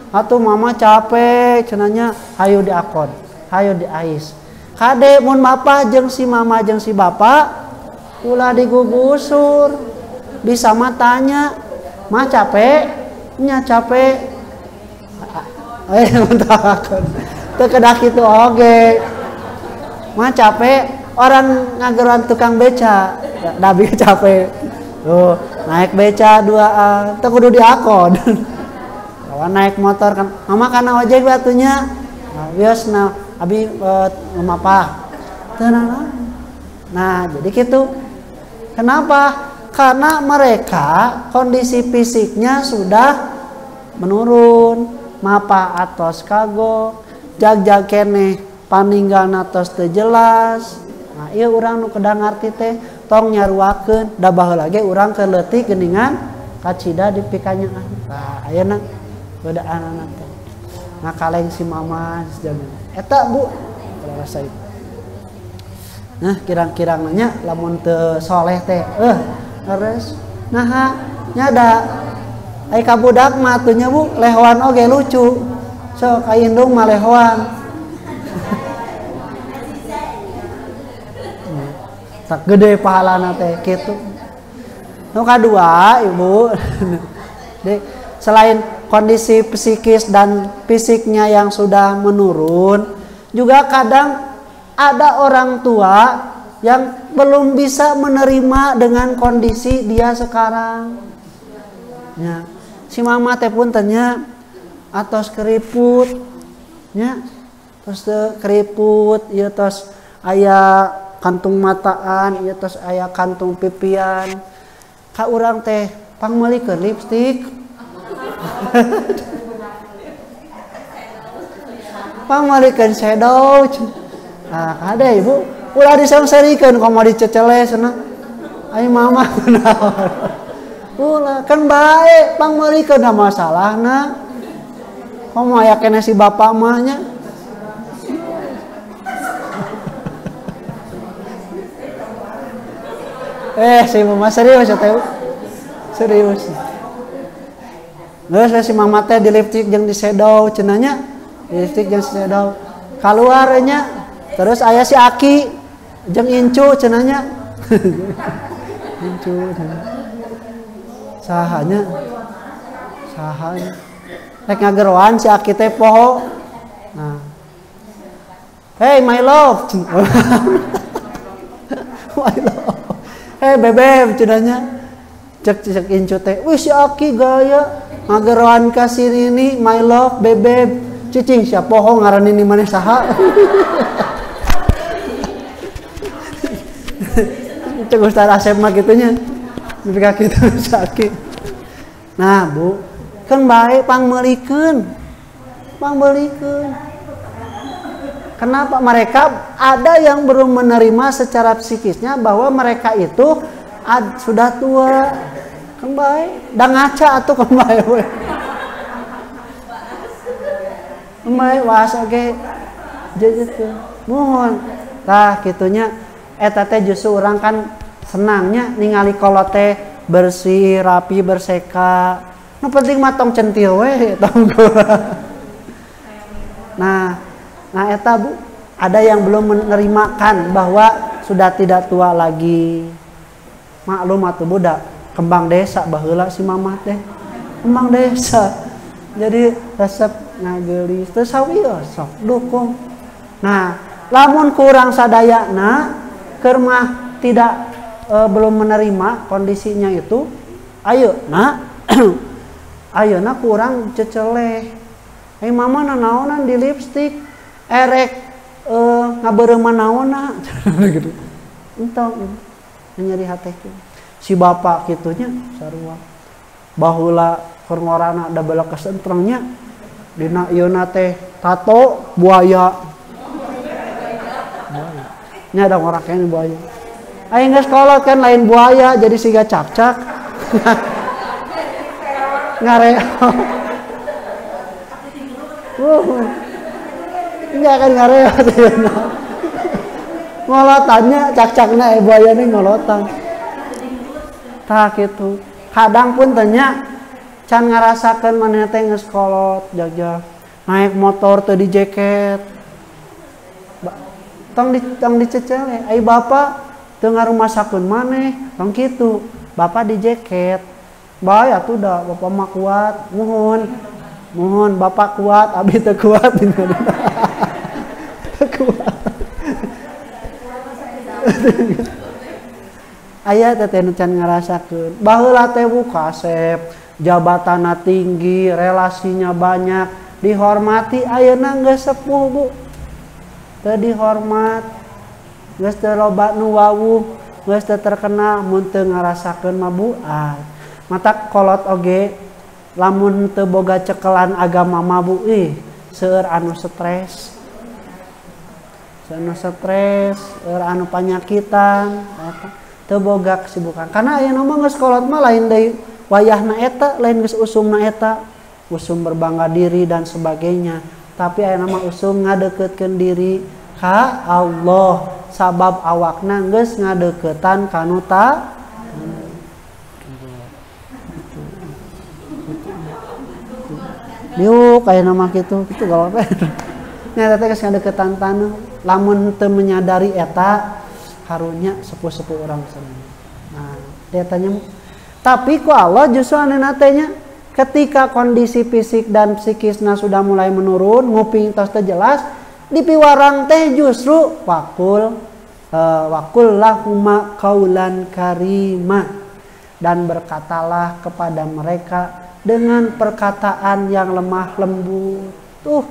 atuh mama capek cenanya hayu diakon hayu diais. Kade mun mapah jeung si mama jeung si bapak ulah digugusur bisa matanya mah capek nya capek mentakon teu kedah kitu oge mah capek orang ngageruan tukang beca dabi capek tuh naik beca 2A teu kudu diakon lawan naik motor kan mama kana ojek batunya biosna abi mapah tenang. Nah jadi gitu kenapa? Karena mereka kondisi fisiknya sudah menurun mapah atos kago jag keneh paninggalna tos teu jelas. Nah ieu urang nu kedah ngarti teh tong nyaruakeun da baheula ge urang keleutik geuningan kacida di pikanyaan. Nah ayeuna beudaan teh ngakaleng si mama sejaman eta Bu rasa itu. Nah kirang-kirang nanya lamun teu soleh teh leres nah nyada ai ka budak mah atuh nya Bu lehoan oge lucu sok ka indung mah lehoan tak gede pahalana teh kitu. Nu kadua Ibu selain kondisi psikis dan fisiknya yang sudah menurun juga kadang ada orang tua yang belum bisa menerima dengan kondisi dia sekarang. Ya, si mama teh pun tanya atos keriput, ya, terus keriput, ya terus aya kantung mataan, ya terus aya kantung pipian. Ka urang teh pangmeulikeun lipstik. Pangmeulikeun shadow. Nah, ada Ibu. Ulah disamsarikeun komo dicecele cenah. Ai mama kunaon. Ulah kan bae pangmeulikeun da masalahna. Kamu aya kene si bapak mahnya. Si mama serius ya teh. Serius. Geus si mama teh di lipstik jeung di shadow cenanya. Di lipstik jeung shadow. Kaluar nya. Terus aya si Aki jeung Incu cenanya. Incu. Sahanya. Rek ngageroan si Aki teh poho. Nah. Hey my love. My love. Hey bebek cenanya. Cek Incu teh. Wih si Aki gaya ngageroan ka ini my love bebek. Cicing sia poho ngaran ini maneh saha. Cek Ustaz Asep mah gitunya. Bibika kitu si Aki. Nah, Bu, kan baik pangmeulikeun. Kenapa mereka ada yang belum menerima secara psikisnya bahwa mereka itu sudah tua. Kan baik, da ngaca atuh kan baik we. Baik was oge. Jadi mohon. Tah kitunya eta teh justru urang kan senangnya ningali kolot teh bersih, rapi, berseka. Nu penting mah tong centil we tong. Nah eta Bu, ada yang belum menerimakan bahwa sudah tidak tua lagi. Maklum atuh budak kembang desa baheula si mamah teh. Kembang desa. Jadi resep ngagelis teu sawios sok dukung. Nah, lamun kurang sadayana keur mah tidak belum menerima kondisinya itu, ayeuna kurang ceceleh. Mama nanaonan di lipstik, erek ngabeureuman naonna gitu. Entong nyeri hati si bapak kitunya sarua. Baheula keur ngorana da bela kesentrengnya dina ieu teh tato buaya. Nya ada ngorakeun buaya. Aing geus kolot kan lain buaya jadi siga cak-cak. Ngareo. Enggak kan ngareo. Ngolotannya cak-cakna buaya nih ngolotan. Tah kitu. Kadang pun tanya can ngarasakeun maneh teh geus kolot jaga naik motor teu di jaket. Tong dicecele. Ai bapak teu ngarumasakeun maneh, tong kitu. Bapak di jaket. Bae atuh da bapak mah kuat, muhun bapak kuat, abi teu kuat. Teu kuat. Aya teh nu can ngarasakeun. Baheula teh Bu kasep, jabatanna tinggi, relasinya banyak, dihormati, ayeuna geus sepuh Bu. Teu dihormat, geus teu loba nu wawuh, geus teu terkenal, mun teu ngarasakeun mah Bu. Mata kolot oge lamun teu boga cekelan agama mah Bu, seueur anu stres. Anu stres, seueur anu panyakitan, teu boga kesibukan. Karena aya nu mah geus kolot mah lain deui wayahna eta, lain geus usumna eta, usum berbangga diri dan sebagainya. Tapi aya nama usum ngadeukeutkeun diri ka Allah sabab awakna geus ngadeuketan kanu ta. Yuk aya nama kitu galope. Nya teh geus ngadeuketan taneuh, lamun teu menyadari eta karunya sepuh-sepuh urang sadaya. Nah, dia tanya tapi ku Allah justru aneuna teh nya ketika kondisi fisik dan psikisnya sudah mulai menurun, nguping tos teu jelas, dipiwarang teh justru wakul lahuma qaulan karima, dan berkatalah kepada mereka dengan perkataan yang lemah lembut. Tuh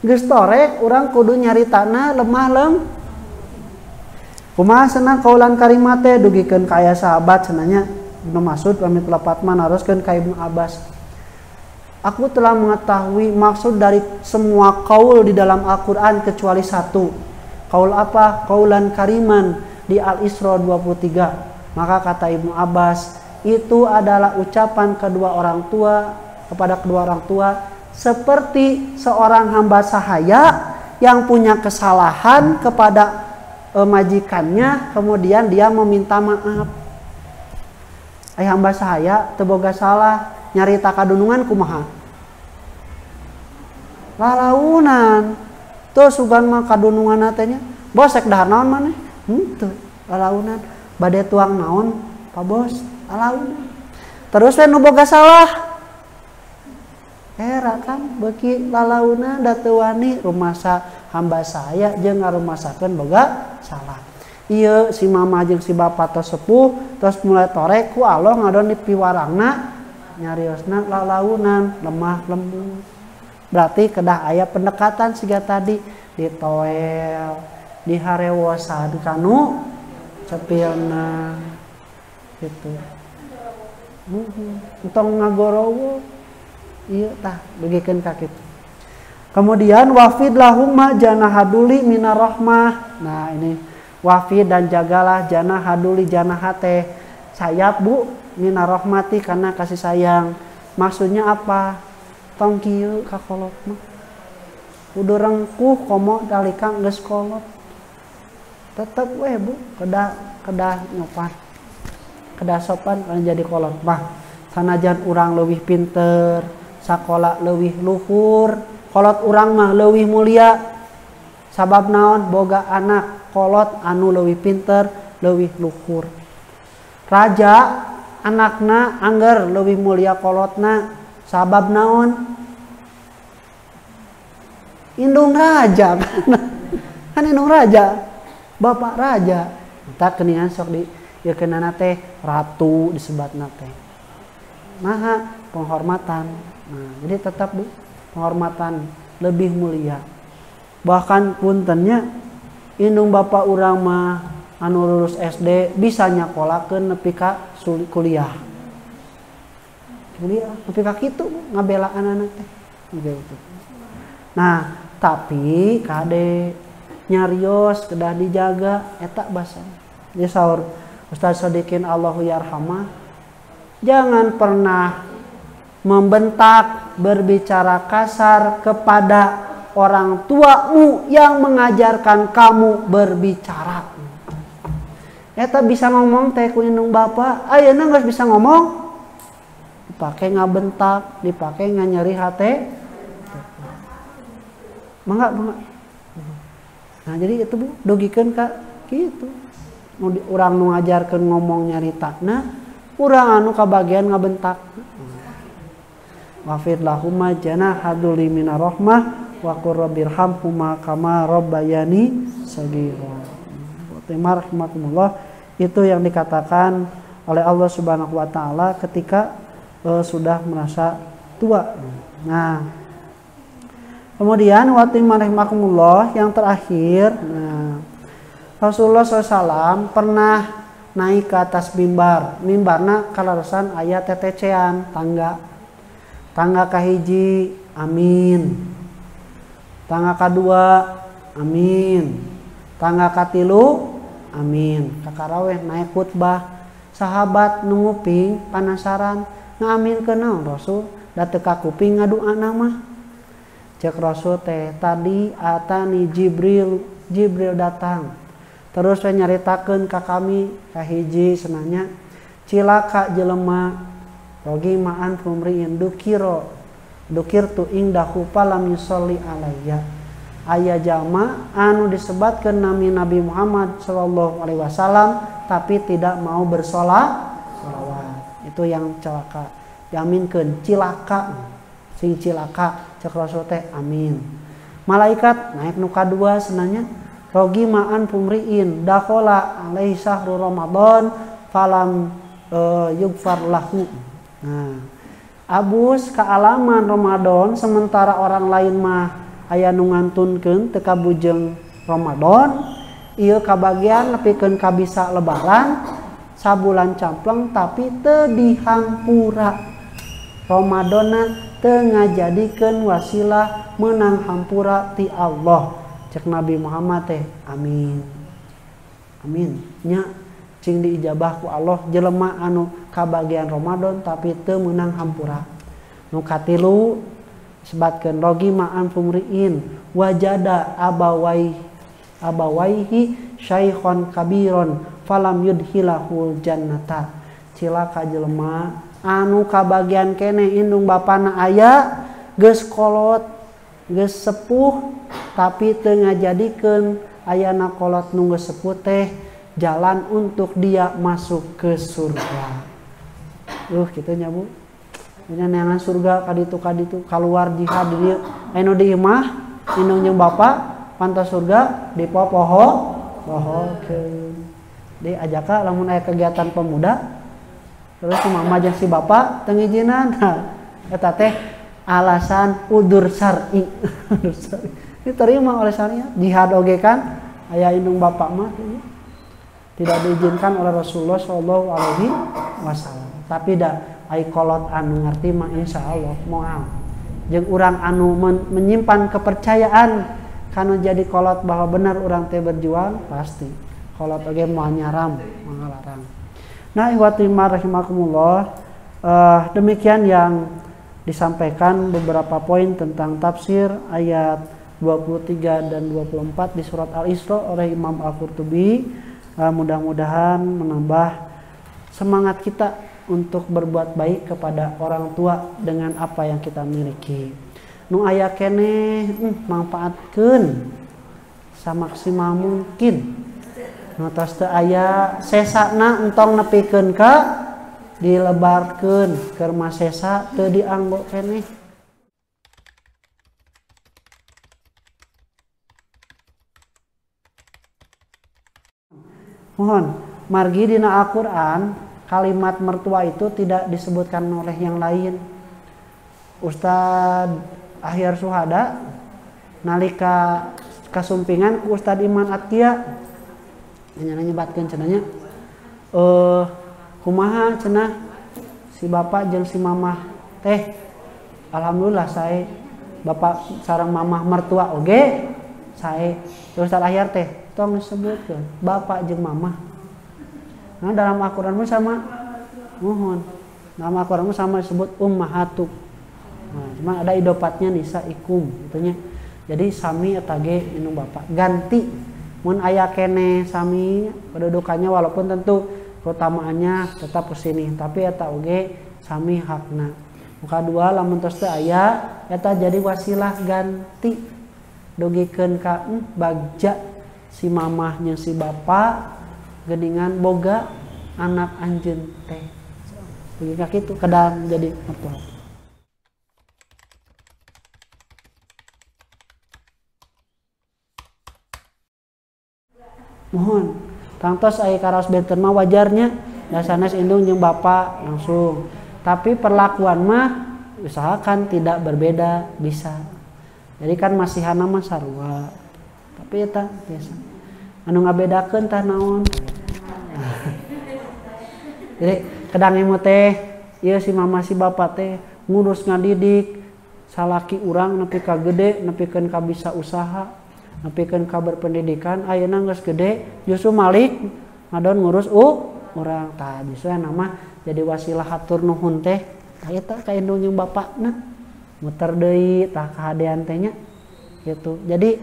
geus torek urang kudu nyaritana lemah lembut. Kumaha cenah qaulan karima teh dugikeun ka aya sahabat cenanya Ibnu Mas'ud pamit lapat mah naroskeun ka Ibnu Abbas. Aku telah mengetahui maksud dari semua kaul di dalam Al-Quran kecuali satu. Kaul apa? Kaulan kariman di Al-Isra 23. Maka kata Ibnu Abbas, itu adalah ucapan kedua orang tua kepada kedua orang tua seperti seorang hamba sahaya yang punya kesalahan kepada majikannya, kemudian dia meminta maaf. Hamba sahaya teu boga salah, nyarita kadunungan kumaha? Lalaunan. Tuh sugan mah kadunungan teh nya, bos rek dahar naon maneh? Henteu, lalaunan. Bade tuang naon, Pak Bos? Lalaunan. Terus we nu boga salah. Era kan beuki lalaunan da teu wani rumasa hamba saya jeung ngarumasakeun boga salah. Ieu si mama jeung si bapa tos sepuh tos mulai torek ku Allah ngadon di piwarangna nyariosna lalaunan, lemah lembut. Berarti kedah aya pendekatan siga tadi ditoel, diharewosan kanu cepilna gitu. Entong ngagorowo ieu tah begikeun ka kitu. Kemudian wafid lahum janahaduli minar rahmah. Nah ini wafid dan jagalah janahaduli janahate sayap bu minar rahmati karena kasih sayang. Maksudnya apa? Tong kieu ka kolot mah. Kudu rengkuh komo dalika geus kolot. Tetep we bu kedah nyopan. Kedah sopan kana jadi kolot mah. Sanajan urang leuwih pinter, sakola leuwih luhur, kolot urang mah leuwih mulia. Sabab naon? Boga anak kolot anu leuwih pinter, leuwih luhur. Raja anakna angger leuwih mulia kolotna. Sabab naon? Indung raja kan indung raja, bapak raja. Entah keningan sok di ieu keunana teh ratu disebatna teh. Maha penghormatan. Nah, jadi tetap bu penghormatan lebih mulia. Bahkan puntennya indung bapak urang mah anu lulus SD bisa nyakolakeun nepi ka kuliah. Kuliah nepi ka kitu ngabelaan anak teh. Gitu. Nah, tapi kade nyarios kedah dijaga eta basa. Dia saur Ustaz Sodikin Allahu yarhamah, jangan pernah membentak, berbicara kasar kepada orang tuamu yang mengajarkan kamu berbicara. Eta bisa ngomong teh ku indung bapa, ayeuna geus bisa ngomong. Dipake ngabentak, dipake nganyeri hate. Mangga. Nah, jadi itu bu, dogikeun ka kitu. Urang nu ngajarkeun ngomong nyaritana, urang anu kabagian ngabentak. Wafid lahumma janahaduli minar rahmah wa qur rabbirhamhuma kama rabbayani shaghira. Rahmatullah, itu yang dikatakan oleh Allah Subhanahu wa taala ketika sudah merasa tua. Nah, kemudian rahmatullah yang terakhir, nah, Rasulullah SAW pernah naik ke atas mimbar. Mimbarna kalarosan aya tetecean tangga kahiji amin, tangga kadua amin, tangga katilu amin. Kakaraweh naik khutbah, sahabat nunguping penasaran ngamin kenal Rasul dateu ka kuping ngadoa nama. Cek Rasul teh tadi atani Jibril datang. Terus saya nyaritakeun ka kami kahiji senanya cilaka jelema rogi ma'an pumriin dukirtu ingdahu falam yusolli alayya. Aya jalma anu disebatkeun nami Nabi Muhammad sallallahu alaihi wasallam tapi tidak mau bersolawat. Itu yang celaka. Diaminkeun cilaka. Sing cilaka cek Rasul teh amin. Malaikat naik nu kadua senanya rogi ma'an pumriin dakhala alaihi sahru Ramadan falam yugfar lahu. Nah, abus kealaman Ramadan sementara orang lain mah aya nu ngantunkeun teu kabujeng Ramadan, ieu kabagian nepikeun ka bisa lebaran sabulan campleng tapi teu dihampura. Ramadana teu ngajadikeun wasilah menang hampura ti Allah. Cek Nabi Muhammad teh amin. Amin. Nya cing diijabah ku Allah jelema anu kabagian Ramadan tapi teu meunang hampura. Nu katilu sebatkeun rogima an fumriin wajada abawaihi syaikhon kabiron falam yudhilahul jannata. Cilaka jelema anu kabagian kene indung bapana aya geus kolot geus sepuh tapi teu ngajadikeun ayana kolot nu geus sepuh teh jalan untuk dia masuk ke surga. Kitu nya Bu. Nya neangan surga kaditu keluar jihad di dieu. Anu di imah indung jeung bapa pantos surga dipohokeun. Di ajaka lamun aya kegiatan pemuda terus si mama jeung si bapa teu ngijinan. Eta teh alasan udur syar'i. Diterima oleh syariat. Jihad oge kan aya indung bapa mah tidak diizinkan oleh Rasulullah sallallahu alaihi wasallam. Tapi da ai kolot anu ngarti mah insyaallah moal. Jeung urang anu menyimpan kepercayaan kana jadi kolot bahwa benar urang teh berjuang pasti. Kolot oge moal nyaram, moal larang. Nah, ikhwati rahimakumullah, demikian yang disampaikan beberapa poin tentang tafsir ayat 23 dan 24 di surat Al-Isra oleh Imam Al-Qurtubi. Mudah-mudahan menambah semangat kita untuk berbuat baik kepada orang tua dengan apa yang kita miliki. Nu aya keneh manfaatkeun samaksimal mungkin. Nu tos teu aya sesana entong nepikeun ka dilebarkeun keur masesa teu dianggo keneh. Mohon margi dina Al-Qur'an kalimat mertua itu tidak disebutkan oleh yang lain. Ustad Ahyar Suhada nalika kasumpingan ku Ustad Iman Atkia nyebatkeun cenanya kumaha cenah si bapak jeung si mamah teh alhamdulillah sae bapak sareng mamah mertua oge sae. Ustad Ahyar teh tong disebutkeun bapak jeung mamah. Nah dalam Al-Qur'an pun sama. Mohon. Dalam Al-Qur'an pun sama disebut ummahatuk. Nah, cuma ada idopatnya nisaikum gitu nya. Jadi sami eta ge indung bapak. Ganti mun aya kene sami kedudukannya walaupun tentu keutamaannya tetap kesini tapi eta oge sami hakna. Muka dua lamun tos teu aya eta jadi wasilah ganti dugikeun ka bagja si mamah jeung si bapa geuningan boga anak anjeun teh. Begitu ka kitu kadang jadi mertua. Mohon tangtos aya karaos benten mah wajarnya dasanes indung jeung bapa langsung. Tapi perlakuan mah usahakan tidak berbeda bisa. Jadi kan masihana mah sarua. Tapi eta biasa. Anu ngabedakeun tah naon? Jadi kadang emu teh ieu si mama si bapa teh ngurus ngadidik salaki urang nepi ka gede, nepikeun ka bisa usaha, nepikeun ka berpendidikan, ayeuna geus gede justru malik ngadon ngurus urang. Tah justru nama jadi wasilah hatur nuhun teh tah eta ka indung jeung bapana. Muter deui tah kahadean teh nya gitu. Jadi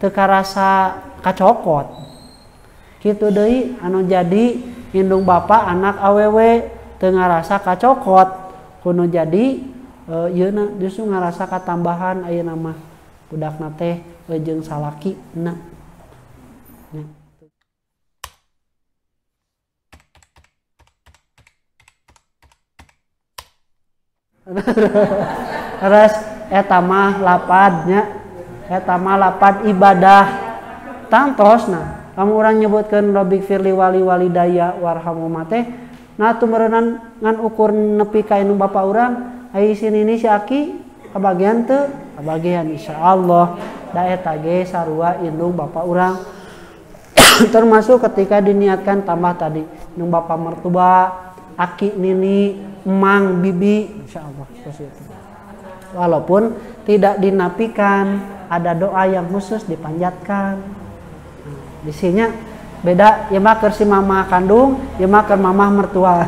teu karasa kacokot. Kitu deui anu jadi indung bapa anak awewe teu ngarasa kacokot. Kudu jadi yeuna justru ngarasa katambahan ayeuna mah budakna teh jeung salaki na. Terus eta mah lapadnya eta mah lapad ibadah tantosna kamu urang nyebutkeun rabbik firli wali walidayya warhamhuma teh nah tumeureun ngan ukur nepi ka indung bapa urang ai sini si aki kabagian teu kabagian insyaallah da eta ge sarua indung bapa urang termasuk ketika diniatkan tambah tadi indung bapa mertua aki nini emang bibi insyaallah seperti itu. Walaupun tidak dinafikan ada doa yang khusus dipanjatkan. Di sininya beda ya mah keur si mama kandung, ya mah keur mamah mertua.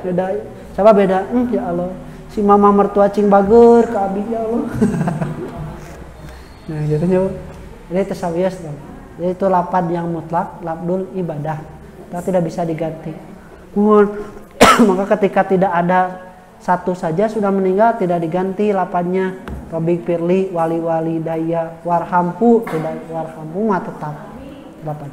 Beda. Coba beda. Ya Allah. si mama mertua cing bager ke abi ya Allah. Nah gitu nya. Jadi tasawias dong. Jadi itu lapad yang mutlak, labdul ibadah. Kita tidak bisa diganti. Maka ketika tidak ada satu saja sudah meninggal tidak diganti lapadnya. Robik firli wali wali daya warhampu, tidak warhampu mah tetap lapad.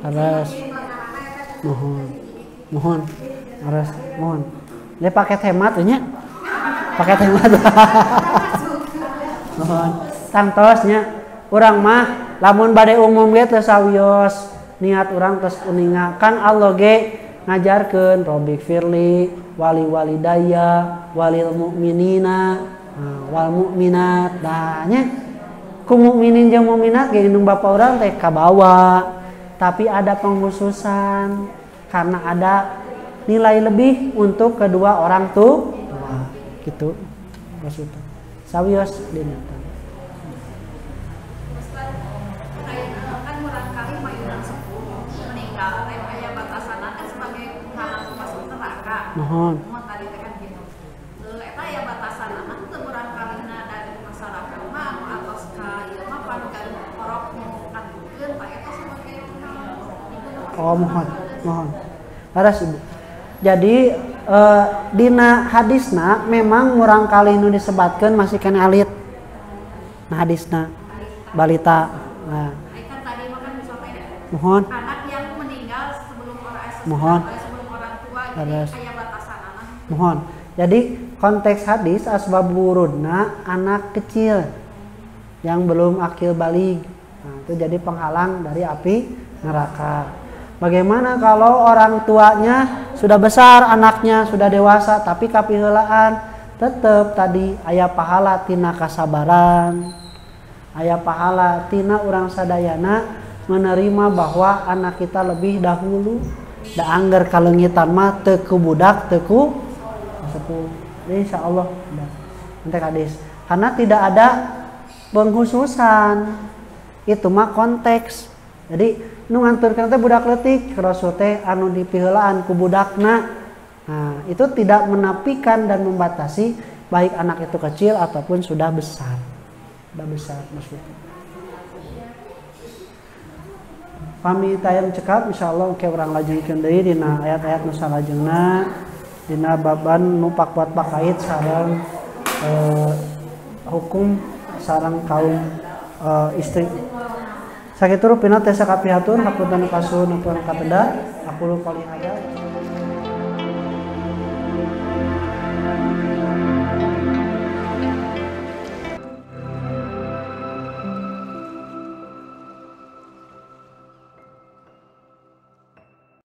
Aras mohon aras mohon dia pakai hemat nya pakai hemat mohon tangtosnya urang mah lamun bade umum ge teu sawios niat urang tos kuninga kan Allah ge ngajarkeun robik firli wali walidaya walil mukminina wal mukminat da nya ku mukminin jeung mukminat ge indung bapa urang teh kabawa. Tapi ada pengkhususan karena ada nilai lebih untuk kedua orang tua gitu maksudnya sawios dinata kan barangkali mayurang sepuh meninggal aya batasanna kan sebagai penghalang masuk neraka mohon tadi kan gitu eta aya batasanna teu barangkalina dari masyarakat mah atos ka ieu mah panukan orok ngangkatkeun pa eta sebagai oh mohon aras ibu jadi dina hadisna memang murang kali nu disebatkeun masih kena alit nah hadisna balita nah kan tadi makan disampaikan mohon anak yang meninggal sebelum mohon orang tua aras jadi aya batasanna mohon jadi konteks hadis asbab wurudna anak kecil yang belum akil balig nah, itu jadi penghalang dari api neraka. Bagaimana kalau orang tuanya sudah besar, anaknya sudah dewasa, tapi kapiheulaan, tetap tadi aya pahala tina kasabaran, aya pahala tina urang sadayana menerima bahwa anak kita lebih dahulu, da angger kalengitan mah teu ku budak, teu ku sepuh. Insyaallah nanti hadis. Karena tidak ada pengkhususan, itu mah konteks. Jadi nu nganturkeun teh budak leutik rasul teh anu dipiheulaan ku budakna. Nah, itu tidak menafikan dan membatasi baik anak itu kecil ataupun sudah besar. Sudah besar maksudnya. Pami tayang cekap insyaallah ke urang lajengkeun deui dina ayat-ayat nu salajengna dina baban nu pakbuat pakait sareng hukum sareng kaum istri. Sakitu rupina teh sakapihatur hapunten kasun hapunten kateda aku lu kali hada.